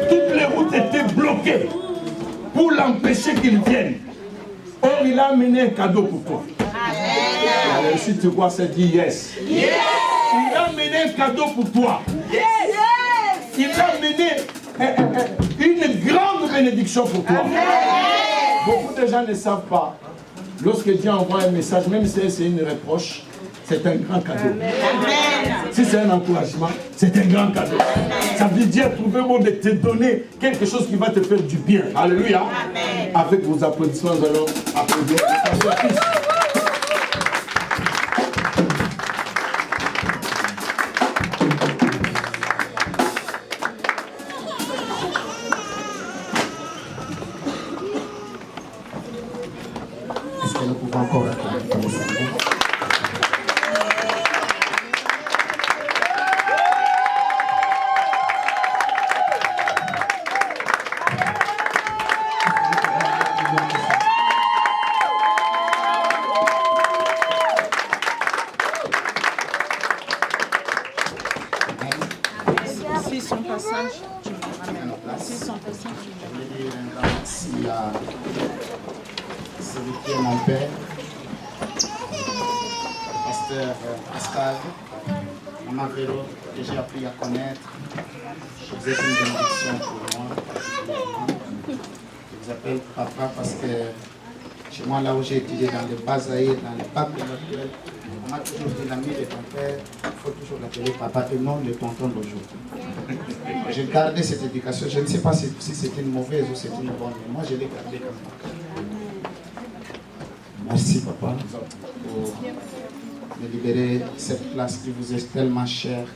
Toutes les routes étaient bloquées pour l'empêcher qu'il vienne. Or, il a amené un cadeau pour toi. Alors, si tu vois, c'est dit yes. Yes. Il a amené un cadeau pour toi. Yes. Il a amené une grande bénédiction pour toi. Amen. Beaucoup de gens ne savent pas. Lorsque Dieu envoie un message, même si c'est une reproche, c'est un grand cadeau. Amen. Si c'est un encouragement, c'est un grand cadeau. Amen. Ça veut dire Dieu a trouvé le mot de te donner quelque chose qui va te faire du bien. Alléluia. Amen. Avec vos applaudissements, nous allons applaudir. Est-ce que nous pouvons encore acclamer le Seigneur? Merci à celui qui est mon père, pasteur Pascal, maman Vélo, que j'ai appris à connaître. Vous êtes une bénédiction pour moi. Je vous appelle papa parce que chez moi, là où j'ai étudié dans le Bazaïr, dans le Bac de l'actuel, on m'a toujours dit l'ami de ton père, il faut toujours l'appeler papa et non le tonton d'aujourd'hui. J'ai gardé cette éducation. Je ne sais pas si c'est une mauvaise ou c'est une bonne, mais moi je l'ai gardée comme ça. Merci papa pour me libérer cette place qui vous est tellement chère.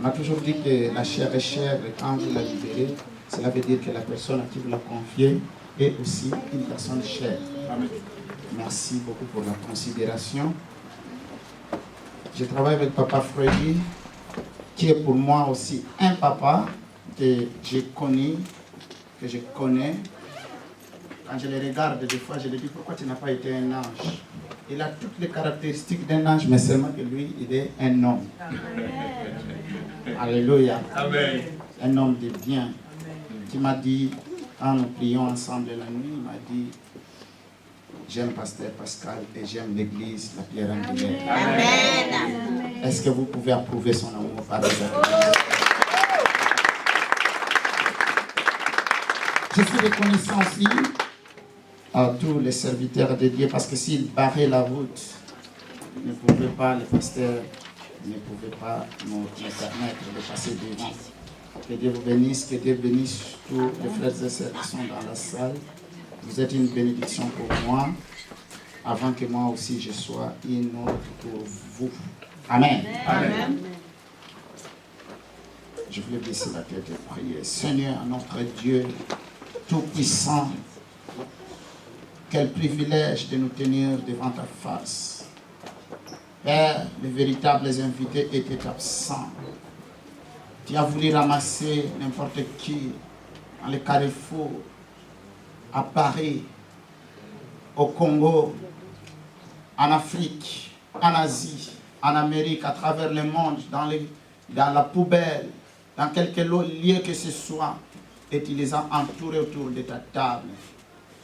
On a toujours dit que la chair est chère et quand vous la libérez, cela veut dire que la personne à qui vous la confiez est aussi une personne chère. Amen. Merci beaucoup pour la considération. Je travaille avec papa Freddy, qui est pour moi aussi un papa que j'ai connu, que je connais. Quand je le regarde, des fois, je lui dis, pourquoi tu n'as pas été un ange? Il a toutes les caractéristiques d'un ange, mais seulement que lui, il est un homme. Amen. Alléluia. Amen. Un homme de bien. Amen. Qui m'a dit, quand nous prions ensemble la nuit, il m'a dit, j'aime pasteur Pascal et j'aime l'église, la pierre angulaire. Amen. Est-ce que vous pouvez approuver son amour par les applaudissements? Je suis reconnaissant aussi à tous les serviteurs de Dieu parce que s'ils barraient la route, ne pouvaient pas, le pasteur ne pouvait pas nous permettre de passer devant. Que Dieu vous bénisse, que Dieu bénisse tous les frères et sœurs qui sont dans la salle. Vous êtes une bénédiction pour moi, avant que moi aussi je sois une autre pour vous. Amen. Amen. Je voulais baisser la tête et prier. Seigneur, notre Dieu Tout-Puissant, quel privilège de nous tenir devant ta face. Père, les véritables invités étaient absents. Tu as voulu ramasser n'importe qui dans les carrefours, à Paris, au Congo, en Afrique, en Asie, en Amérique, à travers le monde, dans la poubelle, dans quelque lieu que ce soit, et tu les as entourés autour de ta table.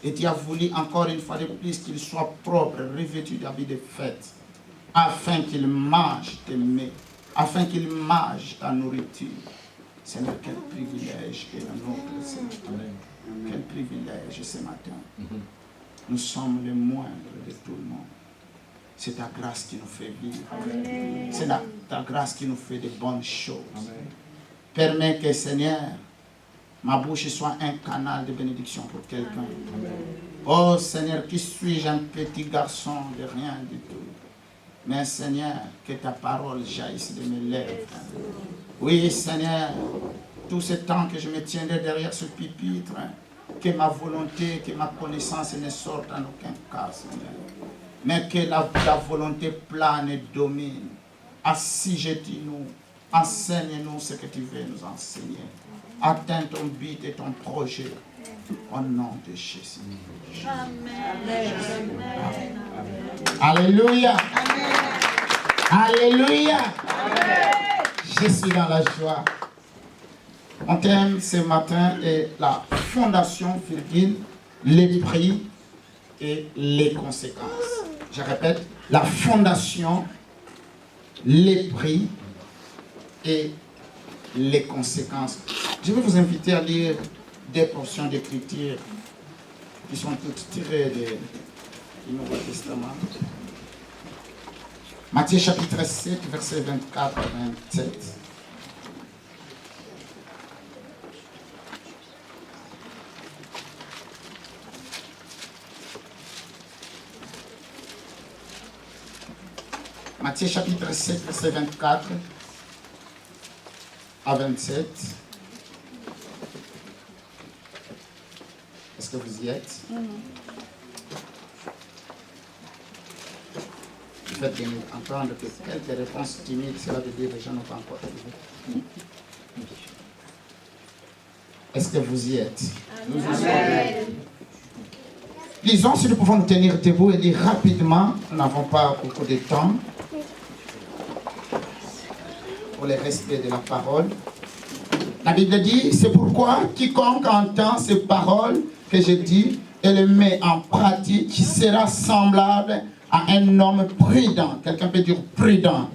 Et tu as voulu encore une fois de plus qu'ils soient propres, revêtus d'habits de fête, afin qu'ils mangent tes mets, afin qu'ils mangent ta nourriture. Seigneur, quel privilège est le nôtre, Seigneur. Quel privilège ce matin. Nous sommes les moindres de tout le monde. C'est ta grâce qui nous fait vivre. C'est ta grâce qui nous fait de bonnes choses. Amen. Permets que, Seigneur, ma bouche soit un canal de bénédiction pour quelqu'un. Oh Seigneur, qui suis-je, un petit garçon de rien du tout. Mais Seigneur, que ta parole jaillisse de mes lèvres. Oui Seigneur, tout ce temps que je me tiendrai derrière ce pupitre, que ma volonté, que ma connaissance ne sorte en aucun cas, Seigneur. Mais que ta volonté plane et domine. Assujettis-nous, enseigne-nous ce que tu veux nous enseigner. Atteins ton but et ton projet. Au nom de Jésus. Amen. Alléluia. Alléluia. Je suis dans la joie. Mon thème ce matin est la fondation, les prix et les conséquences. Je répète, la fondation, les prix et les conséquences. Je vais vous inviter à lire des portions d'écriture qui sont toutes tirées du Nouveau Testament. Matthieu chapitre 7, versets 24 à 27. Matthieu chapitre 7, verset 24 à 27. Est-ce que vous y êtes? Le fait de nous entendre que quelques réponses timides, cela veut dire que les gens n'ont pas encore arrivé. Est-ce que vous y êtes? Amen. Lisons si nous pouvons nous tenir debout et lire rapidement. Nous n'avons pas beaucoup de temps pour le respect de la parole. La Bible dit, c'est pourquoi quiconque entend ces paroles que je dis et les met en pratique sera semblable à un homme prudent. Quelqu'un peut dire prudent.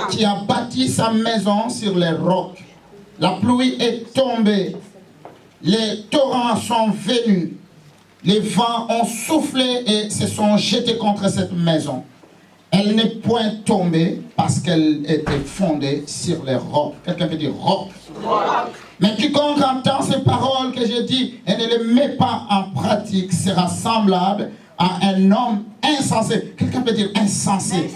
Qui a bâti sa maison sur les rocs. La pluie est tombée. Les torrents sont venus. Les vents ont soufflé et se sont jetés contre cette maison. Elle n'est point tombée parce qu'elle était fondée sur les rocs. Quelqu'un peut dire roc. Mais quiconque entend ces paroles que je dis et ne les met pas en pratique sera semblable à un homme insensé. Quelqu'un peut dire insensé.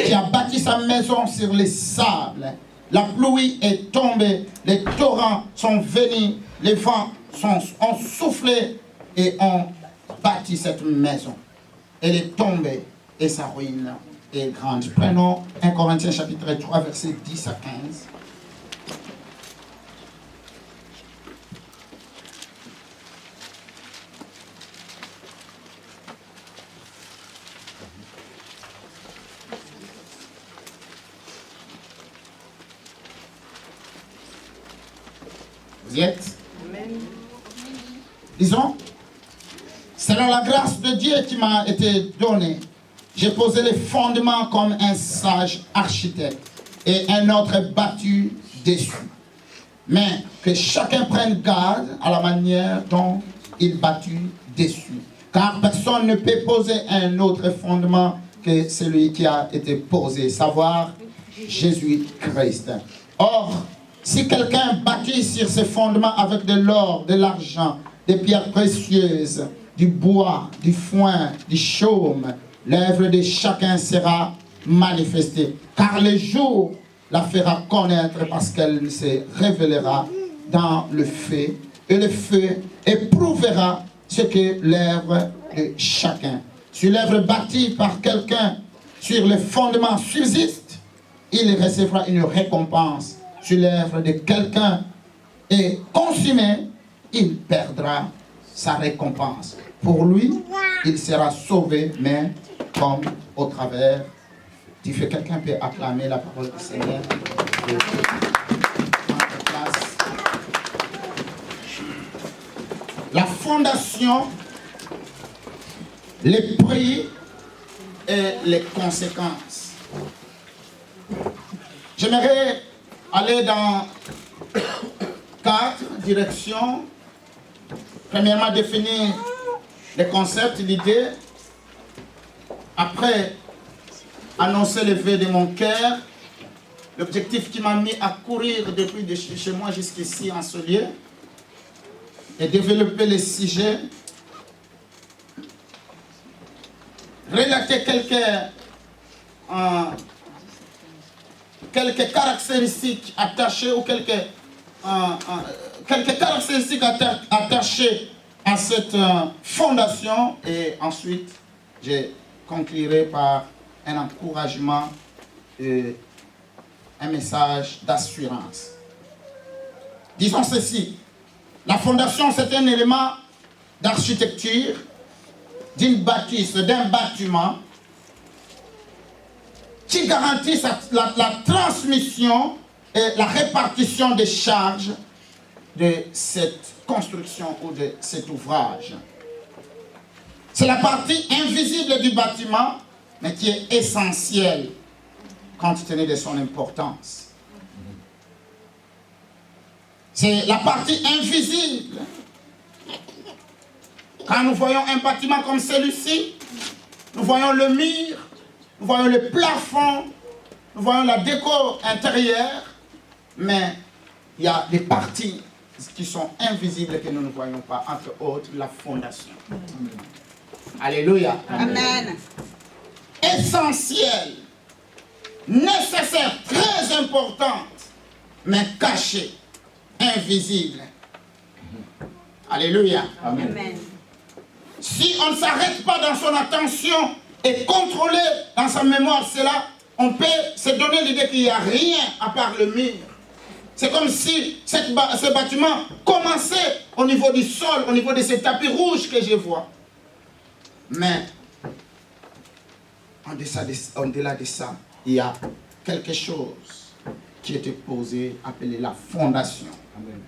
Qui a bâti sa maison sur les sables. La pluie est tombée, les torrents sont venus, les vents ont soufflé et ont bâti cette maison. Elle est tombée et sa ruine est grande. Prenons 1 Corinthiens chapitre 3, versets 10 à 15. Vous y êtes? Amen. Disons, selon la grâce de Dieu qui m'a été donnée, j'ai posé les fondements comme un sage architecte et un autre battu dessus. Mais que chacun prenne garde à la manière dont il battu dessus. Car personne ne peut poser un autre fondement que celui qui a été posé, savoir Jésus-Christ. Or, si quelqu'un bâtit sur ses fondements avec de l'or, de l'argent, des pierres précieuses, du bois, du foin, du chaume, l'œuvre de chacun sera manifestée. Car le jour la fera connaître parce qu'elle se révélera dans le feu. Et le feu éprouvera ce que l'œuvre de chacun. Si l'œuvre bâtie par quelqu'un sur le fondement subsiste, il recevra une récompense. Si l'œuvre de quelqu'un est consumée, il perdra sa récompense. Pour lui, il sera sauvé, mais comme au travers du feu. Quelqu'un peut acclamer la parole du Seigneur. La fondation, les prix et les conséquences. J'aimerais aller dans 4 directions. Premièrement, définir les concepts, l'idée. Après, annoncer le vœu de mon cœur. L'objectif qui m'a mis à courir depuis de chez moi jusqu'ici en ce lieu. Et développer les sujets. Relater quelques caractéristiques attachées ou quelques caractéristiques attachées à cette fondation. Et ensuite, je conclurai par un encouragement et un message d'assurance. Disons ceci. La fondation, c'est un élément d'architecture d'une bâtisse, d'un bâtiment qui garantit la transmission et la répartition des charges de cette construction ou de cet ouvrage. C'est la partie invisible du bâtiment, mais qui est essentielle compte tenu de son importance. C'est la partie invisible. Quand nous voyons un bâtiment comme celui-ci, nous voyons le mur, nous voyons le plafond, nous voyons la déco intérieure, mais il y a des parties qui sont invisibles que nous ne voyons pas, entre autres la fondation. Alléluia. Amen. Essentielle, nécessaire, très importante, mais cachée, invisible. Alléluia. Amen. Si on ne s'arrête pas dans son attention et contrôler dans sa mémoire cela, on peut se donner l'idée qu'il n'y a rien à part le mur. C'est comme si ce bâtiment commençait au niveau du sol, au niveau de ces tapis rouges que je vois. Mais, au-delà de ça, il y a quelque chose qui était posé, appelé la fondation. Amen.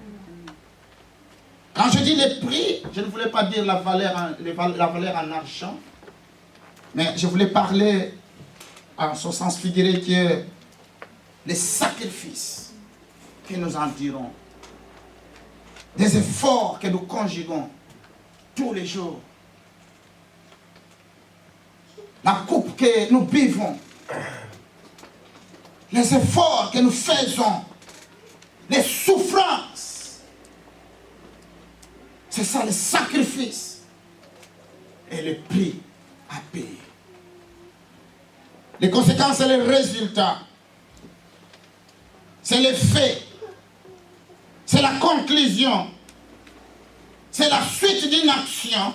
Quand je dis les prix, je ne voulais pas dire la valeur en argent, mais je voulais parler en son sens figuré que les sacrifices que nous endurons, des efforts que nous conjuguons tous les jours, la coupe que nous buvons, les efforts que nous faisons, les souffrances. C'est ça le sacrifice et le prix à payer. Les conséquences et les résultats. C'est le fait. C'est la conclusion. C'est la suite d'une action.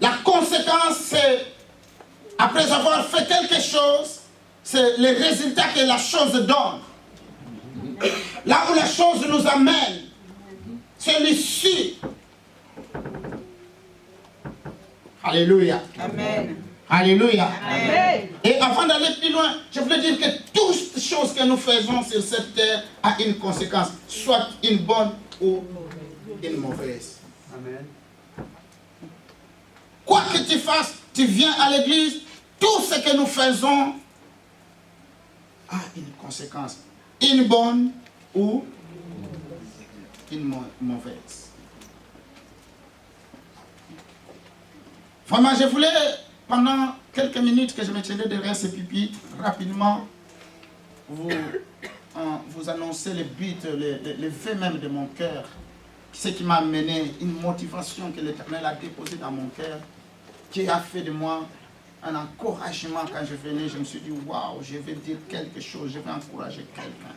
La conséquence, c'est, après avoir fait quelque chose, c'est le résultat que la chose donne. Là où la chose nous amène, c'est l'issue. Alléluia. Amen. Alléluia. Amen. Et avant d'aller plus loin, je voulais dire que toutes les choses que nous faisons sur cette terre a une conséquence, soit une bonne ou une mauvaise. Amen. Quoi que tu fasses, tu viens à l'église, tout ce que nous faisons a une conséquence. Une bonne ou une mauvaise. Vraiment, je voulais pendant quelques minutes que je me tenais derrière ce pupitre, rapidement, vous annoncez les buts, les faits même de mon cœur. Ce qui m'a amené, une motivation que l'Éternel a déposée dans mon cœur, qui a fait de moi un encouragement quand je venais. Je me suis dit, waouh, je vais dire quelque chose, je vais encourager quelqu'un.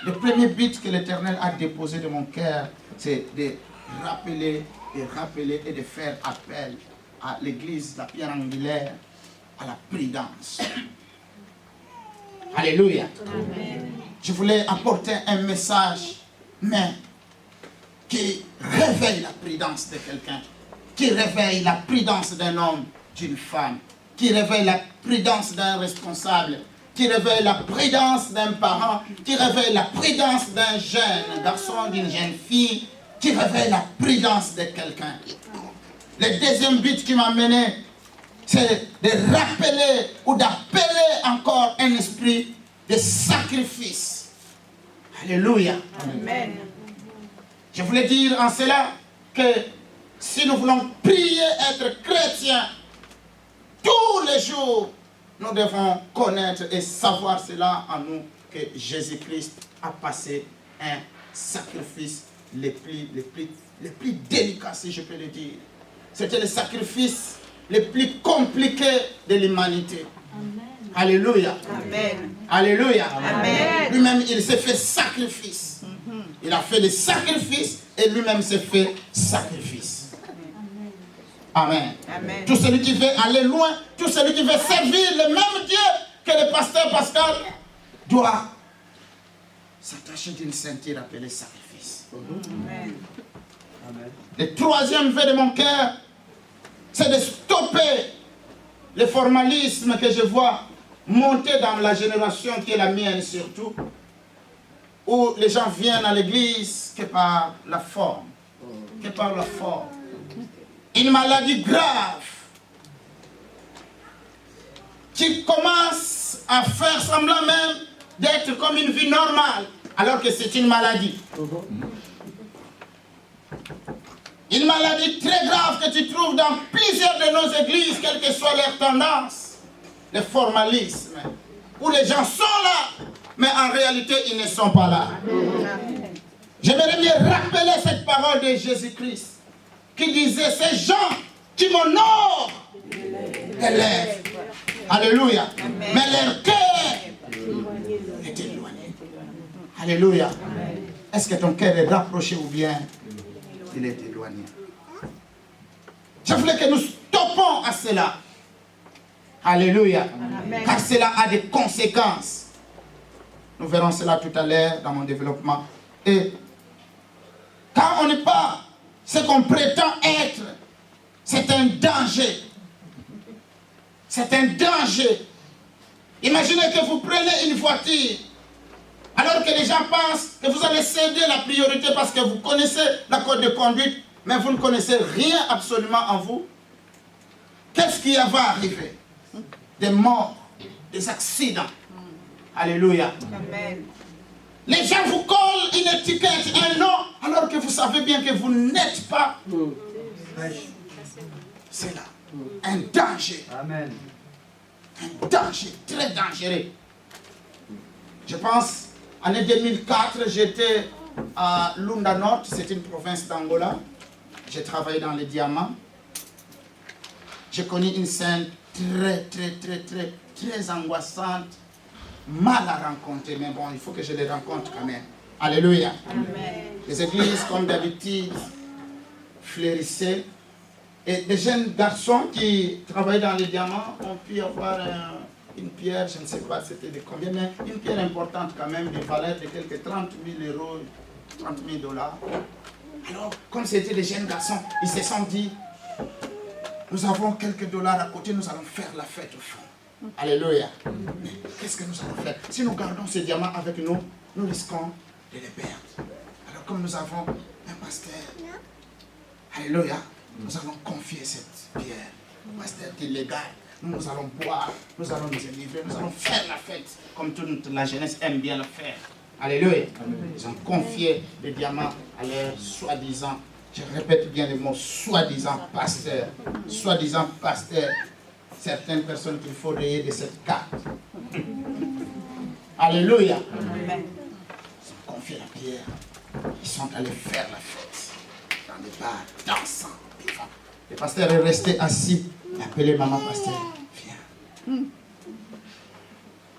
Le premier but que l'Éternel a déposé de mon cœur, c'est de rappeler et de faire appel à l'église, la pierre angulaire, à la prudence. Alléluia. Amen. Je voulais apporter un message, mais qui réveille la prudence de quelqu'un, qui réveille la prudence d'un homme, d'une femme, qui réveille la prudence d'un responsable, qui réveille la prudence d'un parent, qui réveille la prudence d'un jeune garçon, d'une jeune fille, qui réveille la prudence de quelqu'un. Le deuxième but qui m'a mené, c'est de rappeler ou d'appeler encore un esprit de sacrifice. Alléluia. Amen. Je voulais dire en cela que si nous voulons prier, être chrétiens, tous les jours, nous devons connaître et savoir cela en nous, que Jésus-Christ a passé un sacrifice le plus délicat, si je peux le dire. C'était le sacrifice le plus compliqué de l'humanité. Alléluia. Amen. Alléluia. Amen. Lui-même, il s'est fait sacrifice. Il a fait des sacrifices et lui-même s'est fait sacrifice. Amen. Amen. Tout celui qui veut aller loin, tout celui qui veut servir le même Dieu que le pasteur Pascal, doit s'attacher d'une ceinture appelée sacrifice. Amen. Le troisième vœu de mon cœur, c'est de stopper le formalisme que je vois monter dans la génération qui est la mienne surtout, où les gens viennent à l'église que par la forme, que par la forme. Une maladie grave qui commence à faire semblant même d'être comme une vie normale, alors que c'est une maladie. Une maladie très grave que tu trouves dans plusieurs de nos églises, quelle que soit leur tendance, le formalisme, où les gens sont là, mais en réalité, ils ne sont pas là. J'aimerais bien rappeler cette parole de Jésus-Christ, qui disait, ces gens qui m'honorent, élèvent. Alléluia. Amen. Mais leur cœur est éloigné. Alléluia. Est-ce que ton cœur est rapproché ou bien il est éloigné? Je voulais que nous stoppons à cela. Alléluia. Amen. Car cela a des conséquences. Nous verrons cela tout à l'heure dans mon développement. Et quand on n'est pas ce qu'on prétend être, c'est un danger. C'est un danger. Imaginez que vous prenez une voiture, alors que les gens pensent que vous allez céder la priorité parce que vous connaissez la code de conduite, mais vous ne connaissez rien absolument en vous. Qu'est-ce qui va arriver? Des morts, des accidents. Alléluia. Amen. Les gens vous collent une étiquette, un nom, alors que vous savez bien que vous n'êtes pas. C'est là un danger. Amen. Un danger très dangereux. Je pense, année 2004, j'étais à Lunda Nord, c'est une province d'Angola. J'ai travaillé dans les diamants. J'ai connu une scène très angoissante, mal à rencontrer, mais bon, il faut que je les rencontre quand même. Alléluia. Amen. Les églises, comme d'habitude, fleurissaient. Et des jeunes garçons qui travaillaient dans les diamants ont pu avoir une pierre, je ne sais pas c'était de combien, mais une pierre importante quand même, de valeur de quelques 30 000 euros, 30 000 dollars. Alors, comme c'était des jeunes garçons, ils se sont dit, nous avons quelques dollars à côté, nous allons faire la fête au fond. Alléluia. Mais qu'est-ce que nous allons faire? Si nous gardons ces diamants avec nous, nous risquons de les perdre. Alors comme nous avons un pasteur, alléluia, nous allons confier cette pierre au pasteur qui les garde. Nous allons boire, nous allons nous délivrer, nous allons faire la fête comme toute la jeunesse aime bien le faire. Alléluia. Ils ont confié les diamants à leur soi-disant, je répète bien le mot, soi-disant pasteur certaines personnes qu'il faut rayer de cette carte. Alléluia. Amen. Ils ont confié la pierre. Ils sont allés faire la fête dans les bars, dansant. Le pasteur est resté assis. Il a appelé maman pasteur. Viens.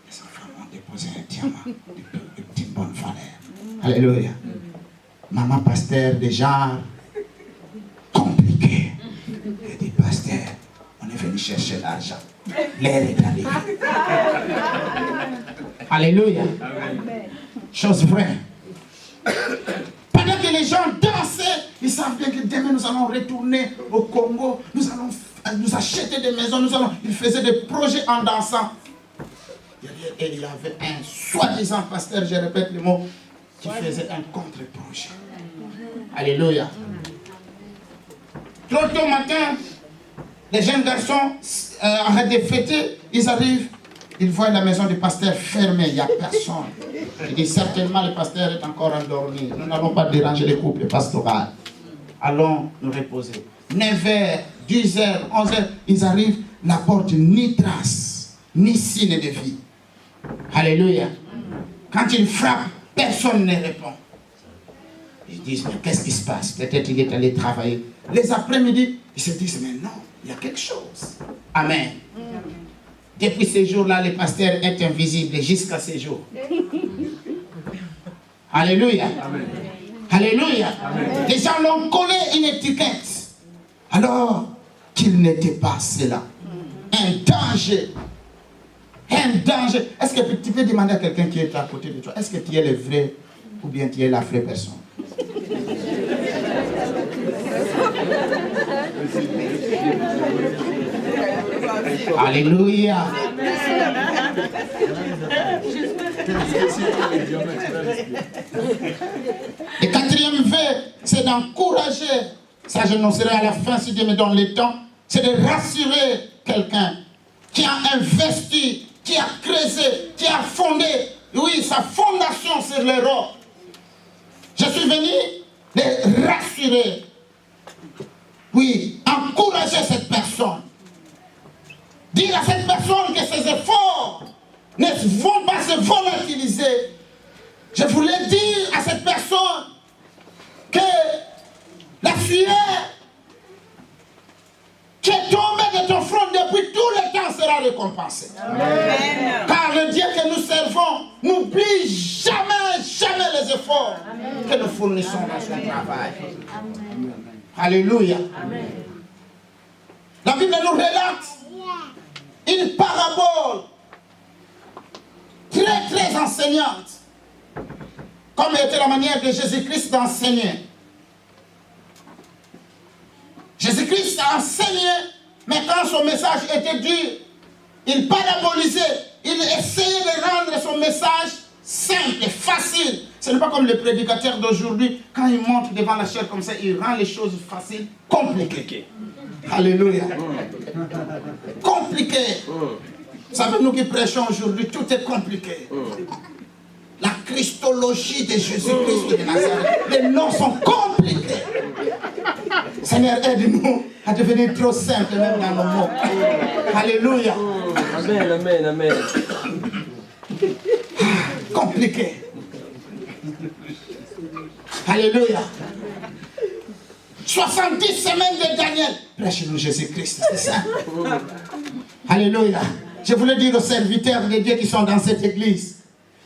Les enfants ont déposé un diamant de petite bonne valeur. Alléluia. Maman pasteur de genre compliqué. Il dit pasteur, on est venu chercher l'argent. L'air est allé. Alléluia. Chose vraie. Pendant que les gens dansaient, ils savent bien que demain nous allons retourner au Congo, nous allons nous acheter des maisons, ils faisaient des projets en dansant. Et il y avait un soi-disant pasteur, je répète le mot, qui faisait un contre-projet. Alléluia. Trop tôt matin, les jeunes garçons arrêtent de fêter, ils arrivent, ils voient la maison du pasteur fermée, il n'y a personne. Ils disent certainement le pasteur est encore endormi. Nous n'allons pas déranger les couples pastoraux. Allons nous reposer. 9h, 10h, 11h, ils arrivent, la porte ni trace, ni signe de vie. Alléluia. Quand ils frappent, personne ne répond. Ils disent, mais qu'est-ce qui se passe? Peut-être il est allé travailler. Les après-midi, ils se disent, mais non, il y a quelque chose. Amen. Depuis ces jours-là, le pasteur est invisible jusqu'à ces jours. Alléluia. Amen. Alléluia. Amen. Les gens l'ont collé une étiquette. Alors qu'il n'était pas cela. Un danger. Un danger. Est-ce que tu peux demander à quelqu'un qui est à côté de toi, est-ce que tu es le vrai ou bien tu es la vraie personne? Alléluia. Le quatrième V, c'est d'encourager. Ça, je n'annoncerai à la fin si Dieu me donne le temps. C'est de rassurer quelqu'un qui a investi, qui a creusé, qui a fondé, oui, sa fondation sur le roc. Je suis venu les rassurer. Oui, encourager cette personne. Dire à cette personne que ses efforts ne vont pas se volatiliser. Je voulais dire à cette personne que la sueur qui est tombée de ton front depuis tout le temps sera récompensée. Amen. Car le Dieu que nous servons n'oublie jamais, jamais les efforts que nous fournissons dans son travail. Amen. Alléluia. Amen. La Bible nous relate une parabole très très enseignante, comme était la manière de Jésus-Christ d'enseigner. Jésus-Christ a enseigné, mais quand son message était dur, il parabolisait, il essayait de rendre son message simple, facile. Ce n'est pas comme le prédicateur d'aujourd'hui, quand il monte devant la chair comme ça, il rend les choses faciles, compliquées. Alléluia. Compliqué. Vous savez, nous qui prêchons aujourd'hui, tout est compliqué. La christologie de Jésus-Christ de Nazareth, les noms sont compliqués. Seigneur, aide-nous à devenir trop simples même dans nos mots. Alléluia. Amen, amen, amen. Compliqué. Alléluia. 70 semaines de Daniel. Prêchez-nous Jésus-Christ, c'est ça. Alléluia. Je voulais dire aux serviteurs de Dieu qui sont dans cette église,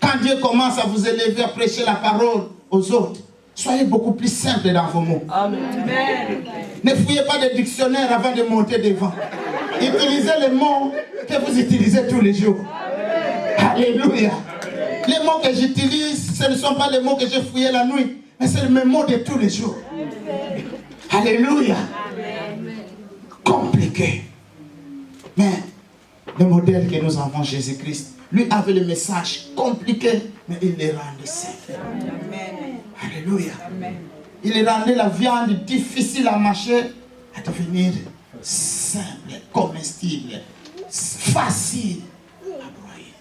quand Dieu commence à vous élever à prêcher la parole aux autres, soyez beaucoup plus simple dans vos mots. Amen. Ne fouillez pas de dictionnaire avant de monter devant. Utilisez les mots que vous utilisez tous les jours. Alléluia. Les mots que j'utilise, ce ne sont pas les mots que j'ai fouillés la nuit, mais c'est mes mots de tous les jours. Alléluia. Compliqué. Mais le modèle que nous avons, Jésus-Christ, lui avait le message compliqué, mais il les rendait simple. Alléluia. Il rendait la viande difficile à mâcher à devenir simple, comestible, facile à broyer.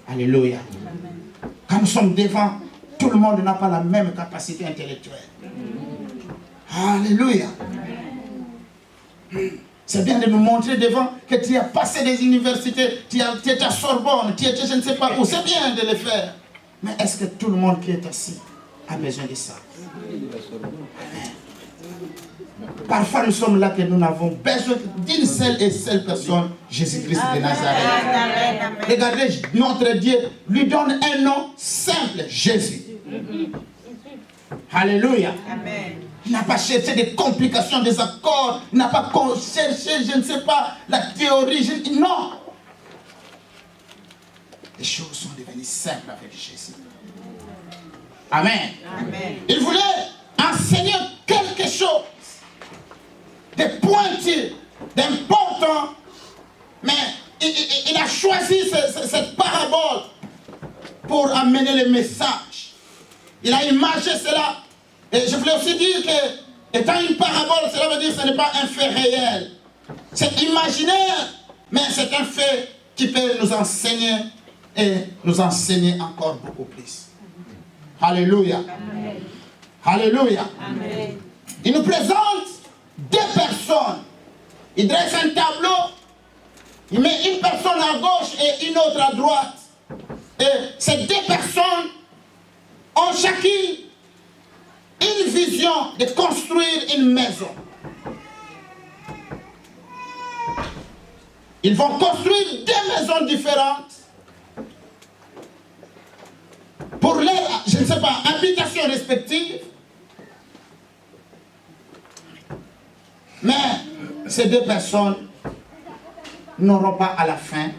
Alléluia. Quand nous sommes devant, tout le monde n'a pas la même capacité intellectuelle. Alléluia. C'est bien de nous montrer devant que tu as passé des universités, tu étais à Sorbonne, tu étais je ne sais pas où. C'est bien de le faire. Mais est-ce que tout le monde qui est assis a besoin de ça? Amen. Parfois nous sommes là que nous n'avons besoin d'une seule et seule personne, Jésus-Christ de Nazareth. Regardez, notre Dieu lui donne un nom simple, Jésus. Alléluia. Amen. Il n'a pas cherché des complications, des accords. Il n'a pas cherché, je ne sais pas, la théorie. Non. Les choses sont devenues simples avec Jésus. Amen. Amen. Il voulait enseigner quelque chose de pointu, d'important. Mais il a choisi cette parabole pour amener le message. Il a imagé cela. Et je voulais aussi dire que, étant une parabole, cela veut dire que ce n'est pas un fait réel. C'est imaginaire, mais c'est un fait qui peut nous enseigner et nous enseigner encore beaucoup plus. Alléluia. Amen. Alléluia. Amen. Il nous présente deux personnes. Il dresse un tableau. Il met une personne à gauche et une autre à droite. Et ces deux personnes ont chacune une vision de construire une maison. Ils vont construire deux maisons différentes pour leur, je ne sais pas, habitation respective. Mais ces deux personnes n'auront pas à la fin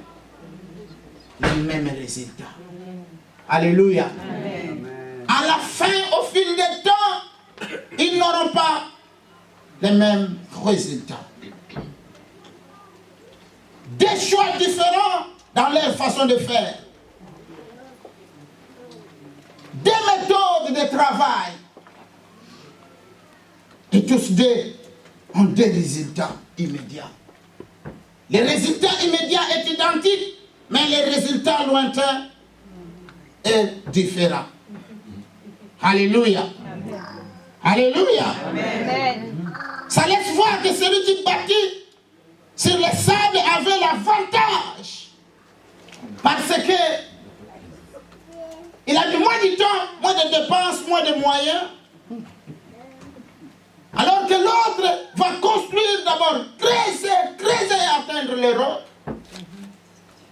le même résultat. Alléluia. Amen. À la fin, au fil du temps, ils n'auront pas les mêmes résultats. Des choix différents dans leur façon de faire. Des méthodes de travail. Et tous deux ont des résultats immédiats. Les résultats immédiats est identique, mais les résultats lointains est différent. Alléluia. Amen. Alléluia. Amen. Ça laisse voir que celui qui bâtit sur les sables avait l'avantage. Parce que il a eu moins de temps, moins de dépenses, moins de moyens. Alors que l'autre va construire d'abord, creuser et atteindre le roc.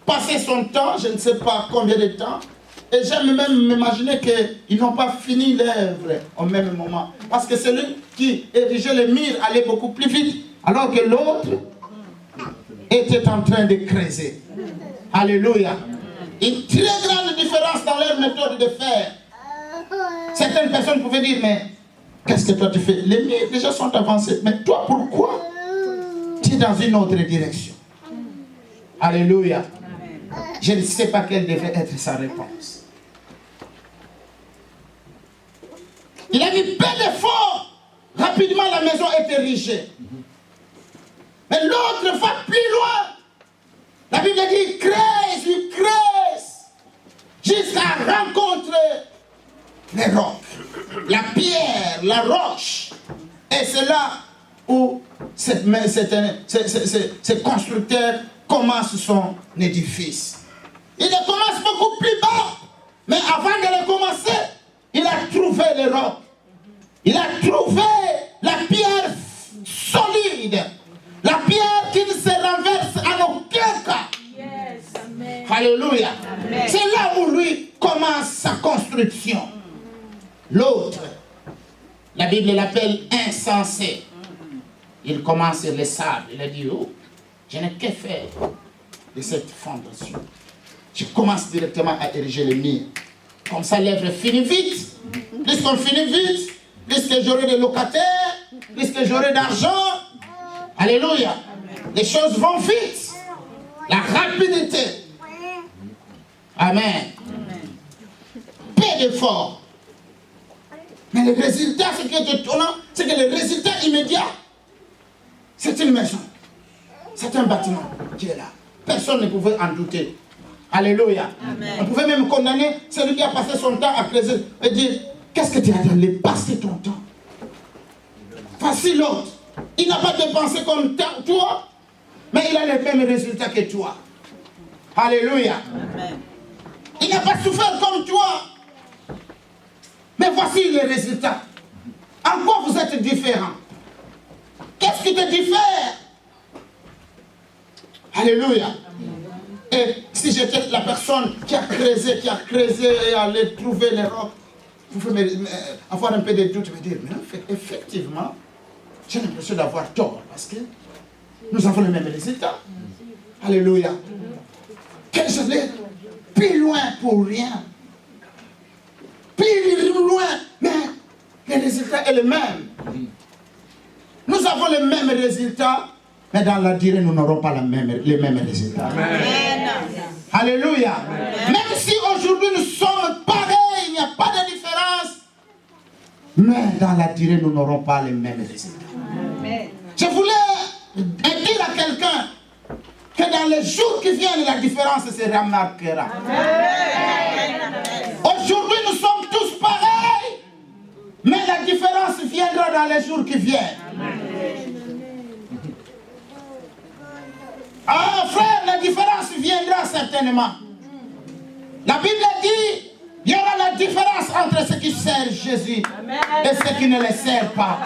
Passer son temps, je ne sais pas combien de temps. Et j'aime même m'imaginer qu'ils n'ont pas fini l'œuvre au même moment. Parce que celui qui érigeait le mur allait beaucoup plus vite. Alors que l'autre était en train de creuser. Alléluia. Une très grande différence dans leur méthode de faire. Certaines personnes pouvaient dire, mais qu'est-ce que toi tu fais? Les murs déjà sont avancés. Mais toi, pourquoi tu es dans une autre direction? Alléluia. Je ne sais pas quelle devait être sa réponse. Il a mis peu d'efforts. Rapidement, la maison est érigée. Mais l'autre va plus loin. La Bible dit, creuse, jusqu'à rencontrer les rocs, la pierre, la roche. Et c'est là où ce constructeur commence son édifice. Il le commence beaucoup plus bas, mais avant de le commencer, il a trouvé les rocs. Il a trouvé la pierre solide, la pierre qui ne se renverse en aucun cas. Yes, amen. Alléluia. Amen. C'est là où lui commence sa construction. L'autre, la Bible l'appelle insensé. Il commence sur les sables. Il a dit, oh, je n'ai que faire de cette fondation. Je commence directement à ériger le mur. Comme ça, l'œuvre finit vite. Plus qu'on finit vite, plus que j'aurai des locataires, plus que j'aurai d'argent. Alléluia. Les choses vont vite. La rapidité. Amen. Peu d'efforts. Mais le résultat, ce qui est étonnant, c'est que le résultat immédiat, c'est une maison. C'est un bâtiment qui est là. Personne ne pouvait en douter. Alléluia. Amen. On pouvait même condamner celui qui a passé son temps à creuser et dire, qu'est-ce que tu as allé passer ton temps? Voici l'autre. Il n'a pas dépensé comme toi, mais il a les mêmes résultats que toi. Alléluia. Amen. Il n'a pas souffert comme toi, mais voici les résultats. En quoi vous êtes différents? Qu'est-ce qui te diffère? Alléluia. Et si j'étais la personne qui a creusé et allé trouver les rocs, vous pouvez avoir un peu de doute, me dire, mais effectivement, j'ai l'impression d'avoir tort, parce que nous avons le même résultat. Alléluia. Que j'allais plus loin pour rien. Plus loin, mais le résultat est le même. Nous avons les mêmes résultats, mais dans la durée, nous n'aurons pas les mêmes résultats. Amen. Alléluia. Amen. Même si aujourd'hui nous sommes pareils, il n'y a pas de différence, mais dans la durée, nous n'aurons pas les mêmes résultats. Amen. Je voulais dire à quelqu'un que dans les jours qui viennent, la différence se remarquera. Aujourd'hui, nous sommes tous pareils, mais la différence viendra dans les jours qui viennent. Ah frère, la différence viendra certainement. La Bible dit, il y aura la différence entre ceux qui servent Jésus et ceux qui ne les servent pas.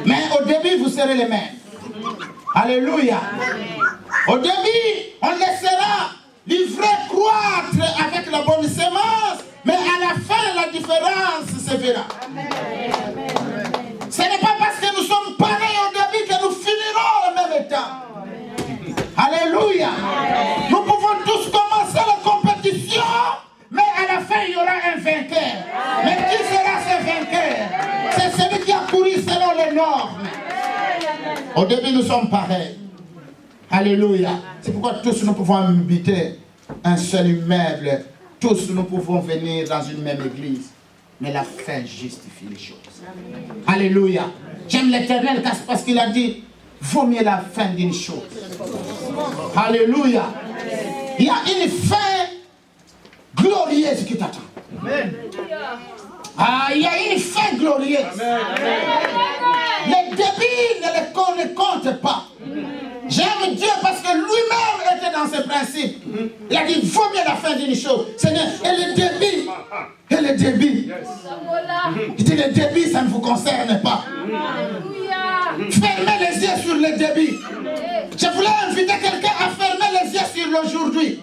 Mais au début, vous serez les mêmes. Alléluia. Au début, on laissera l'ivraie croître avec la bonne semence, mais à la fin, la différence se verra. Ce n'est pas parce que nous sommes pareils au début que nous finirons au même état. Alléluia. Nous pouvons tous commencer la compétition, mais à la fin, il y aura un vainqueur. Mais qui sera ce vainqueur? C'est celui qui a couru selon les normes. Au début, nous sommes pareils. Alléluia. C'est pourquoi tous nous pouvons habiter un seul immeuble. Tous nous pouvons venir dans une même église. Mais la fin justifie les choses. Alléluia. J'aime l'Éternel parce qu'il a dit, vaut mieux la fin d'une chose. Alléluia. Il y a une fin glorieuse qui t'attend. Ah, il y a une fin glorieuse. Les débits ne comptent pas. J'aime Dieu parce que lui-même était dans ses principes. Il a dit, vaut mieux la fin d'une chose. Seigneur, et le débit. Il dit, le débit, ça ne vous concerne pas. Fermez les yeux sur le débit. Je voulais inviter quelqu'un à fermer les yeux sur l'aujourd'hui.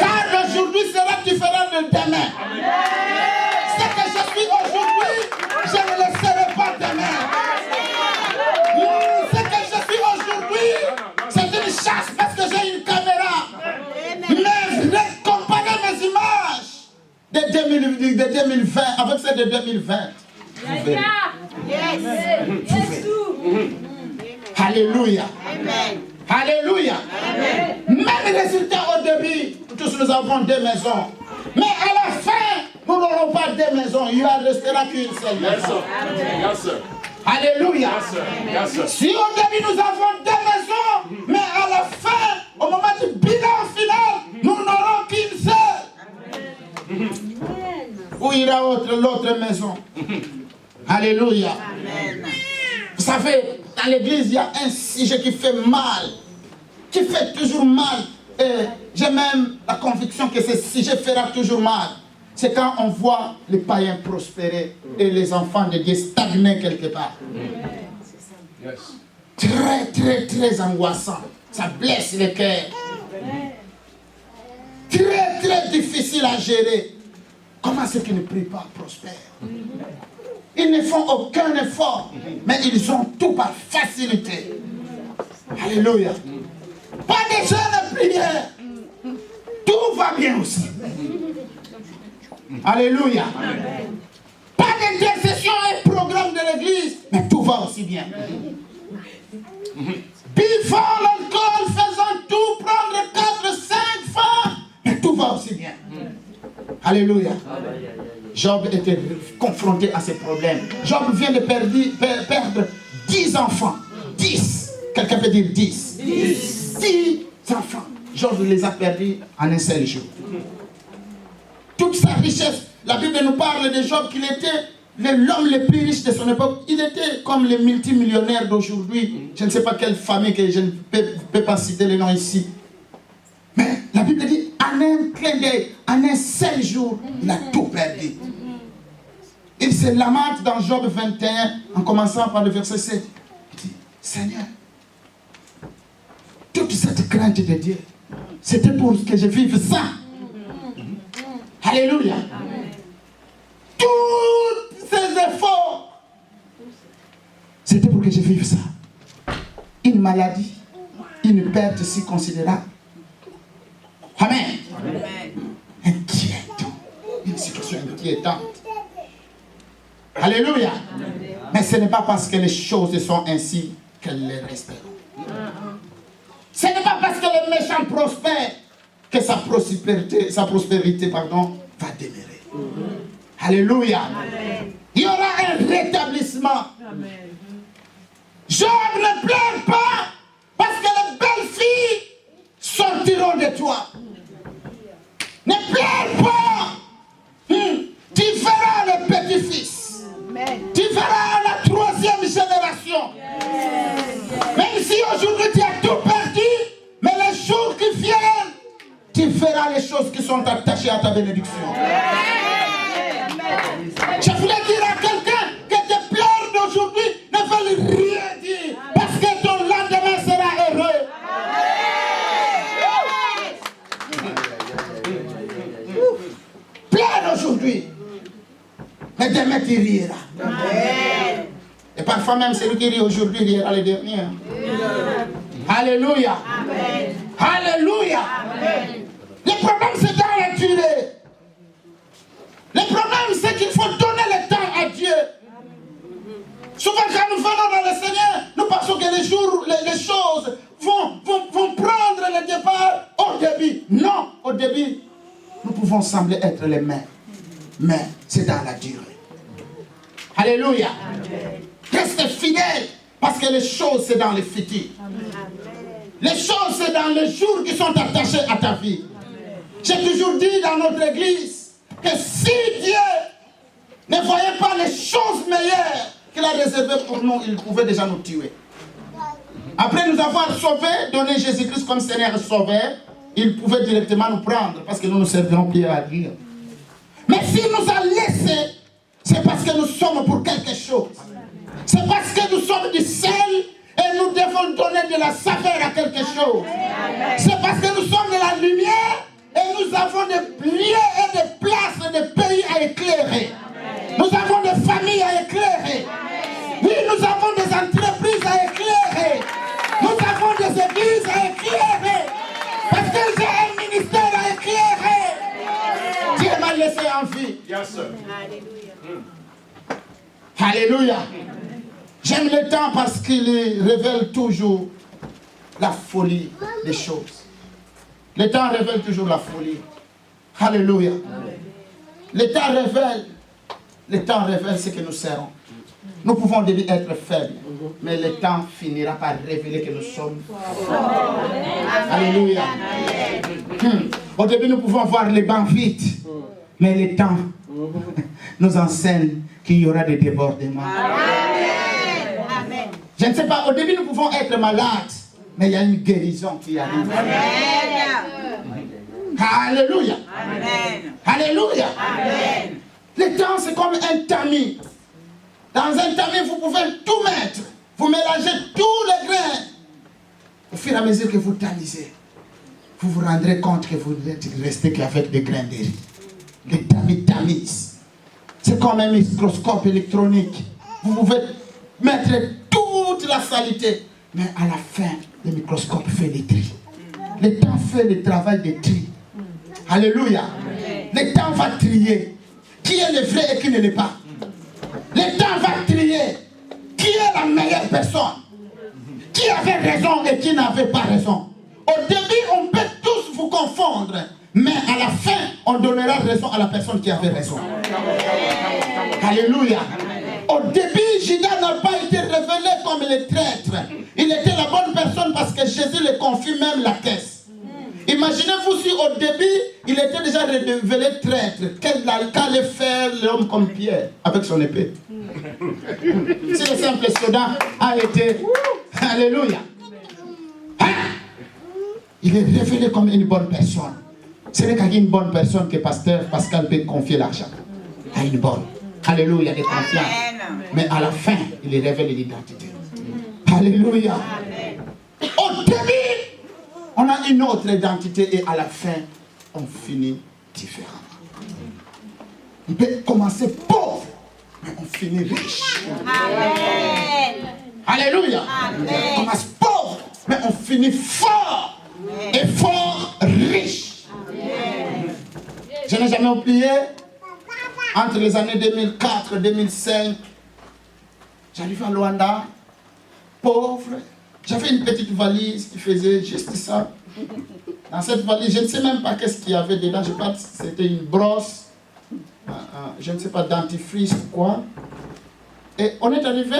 Car l'aujourd'hui sera différent de demain. Ce que je suis aujourd'hui, je ne le serai pas demain. Ce que je suis aujourd'hui, c'est une chasse parce que j'ai une caméra. Mais comparer mes images de 2020 avec celles de 2020. Alléluia. Alléluia. Même résultat au début, tous nous avons deux maisons. Mais à la fin, nous n'aurons pas deux maisons. Il ne restera qu'une seule maison. Alléluia. Si au début nous avons deux maisons, mais à la fin, au moment du bilan final, nous n'aurons qu'une seule. Où ira l'autre maison? Alléluia. Vous savez, dans l'église, il y a un sujet qui fait mal, qui fait toujours mal. Et j'ai même la conviction que ce sujet fera toujours mal. C'est quand on voit les païens prospérer et les enfants de Dieu stagner quelque part. Très angoissant. Ça blesse le cœur. Très difficile à gérer. Comment ceux qui ne prient pas prospèrent? Ils ne font aucun effort, mais ils ont tout par facilité. Alléluia. Pas de jeûne de prière. Tout va bien aussi. Alléluia. Pas d'intercession et programme de l'église, mais tout va aussi bien. Buvant l'alcool, faisant tout, prendre 4, 5 fois, mais tout va aussi bien. Alléluia. Job était confronté à ces problèmes. Job vient de perdre 10 enfants. 10. Quelqu'un peut dire 10. 10 enfants. Job les a perdus en un seul jour. Toute sa richesse. La Bible nous parle de Job qu'il était l'homme le plus riche de son époque, il était comme les multimillionnaires d'aujourd'hui. Je ne sais pas quelle famille, que je ne peux pas citer les noms ici. Mais la Bible dit, en un clin d'œil, en un seul jour, il a tout perdu. Il se lamente dans Job 21, en commençant par le verset 7. Il dit, Seigneur, toute cette crainte de Dieu, c'était pour que je vive ça. Alléluia. Tous ces efforts, c'était pour que je vive ça. Une maladie, une perte si considérable. Amen. Inquiétant. Une situation inquiétante. Alléluia. Mais ce n'est pas parce que les choses sont ainsi qu'elles les resteront. Ce n'est pas parce que les méchants prospèrent que sa prospérité va demeurer. Alléluia. Amen. Il y aura un rétablissement. Amen. Job ne pleure pas parce que les belles filles sortiront de toi. Ne pleure pas. Tu feras le petit-fils. Tu feras la 3e génération. Même si aujourd'hui tu as tout perdu, mais les jours qui viennent, tu feras les choses qui sont attachées à ta bénédiction. Je voulais dire à quelqu'un que tes pleurs d'aujourd'hui ne veulent rien dire, parce que ton lendemain sera heureux. Pleure aujourd'hui, mais demain tu riras. Et parfois même celui qui rit aujourd'hui rira le dernier. Alléluia. Amen. Alléluia. Amen. Le problème c'est dans la durée. Le problème c'est qu'il faut donner le temps à Dieu. Souvent quand nous venons dans le Seigneur, nous pensons que les choses vont prendre le départ au début. Non, au début, nous pouvons sembler être les mêmes. Mais c'est dans la durée. Alléluia. Amen. Reste fidèle, parce que les choses c'est dans le futur. Les choses c'est dans les jours qui sont attachés à ta vie. J'ai toujours dit dans notre église que si Dieu ne voyait pas les choses meilleures qu'il a réservées pour nous, il pouvait déjà nous tuer. Après nous avoir sauvés, donné Jésus-Christ comme Seigneur et Sauveur, il pouvait directement nous prendre parce que nous nous servirons pied à Dieu. Mais s'il nous a laissés, c'est parce que nous sommes pour quelque chose. C'est parce que nous sommes du sel et nous devons donner de la saveur à quelque chose. C'est parce que nous sommes de la lumière et nous avons des lieux et des places, des pays à éclairer. Nous avons des familles à éclairer. Oui, nous avons des entreprises à éclairer. Nous avons des églises à éclairer. Parce que j'ai un ministère à éclairer. Dieu m'a laissé en vie. Alléluia. J'aime le temps parce qu'il révèle toujours la folie des choses. Le temps révèle toujours la folie. Alléluia. Le temps révèle ce que nous serons. Nous pouvons au début être faibles, mais le temps finira par révéler que nous sommes forts. Alléluia. Au début, nous pouvons voir les bancs vides, mais le temps nous enseigne qu'il y aura des débordements. Amen. Je ne sais pas, au début, nous pouvons être malades, mais il y a une guérison qui arrive. Amen. Alléluia. Amen. Alléluia. Amen. Le temps, c'est comme un tamis. Dans un tamis, vous pouvez tout mettre. Vous mélangez tous les grains. Au fur et à mesure que vous tamisez, vous vous rendrez compte que vous êtes resté qu'avec des grains de riz. Le tamis tamise. C'est comme un microscope électronique. Vous pouvez mettre toute la saleté, mais à la fin, le microscope fait le tri. Le temps fait le travail de tri. Alléluia. Le temps va trier qui est le vrai et qui ne l'est pas. Le temps va trier qui est la meilleure personne, qui avait raison et qui n'avait pas raison. Au début, on peut tous vous confondre, mais à la fin, on donnera raison à la personne qui avait raison. Alléluia. Au début, Judas n'a pas été révélé comme le traître. Il était la bonne personne parce que Jésus lui confie même la caisse. Imaginez-vous si au début, il était déjà révélé traître. Qu'allait faire l'homme comme Pierre avec son épée? Si le simple soldat a été... Alléluia. Hein? Il est révélé comme une bonne personne. Ce n'est qu'à une bonne personne que pasteur Pascal peut confier l'argent. À une bonne. Alléluia, de confiance. Mais à la fin, il est révélé l'identité. Alléluia. Au début, on a une autre identité et à la fin, on finit différemment. On peut commencer pauvre, mais on finit riche. Amen. Alléluia. Amen. On commence pauvre, mais on finit fort. Et fort riche. Amen. Je n'ai jamais oublié, entre les années 2004 et 2005, j'arrive à Luanda, pauvre. J'avais une petite valise qui faisait juste ça. Dans cette valise, je ne sais même pas qu'est-ce qu'il y avait dedans. Je pense que c'était une brosse, je ne sais pas, dentifrice ou quoi. Et on est arrivé,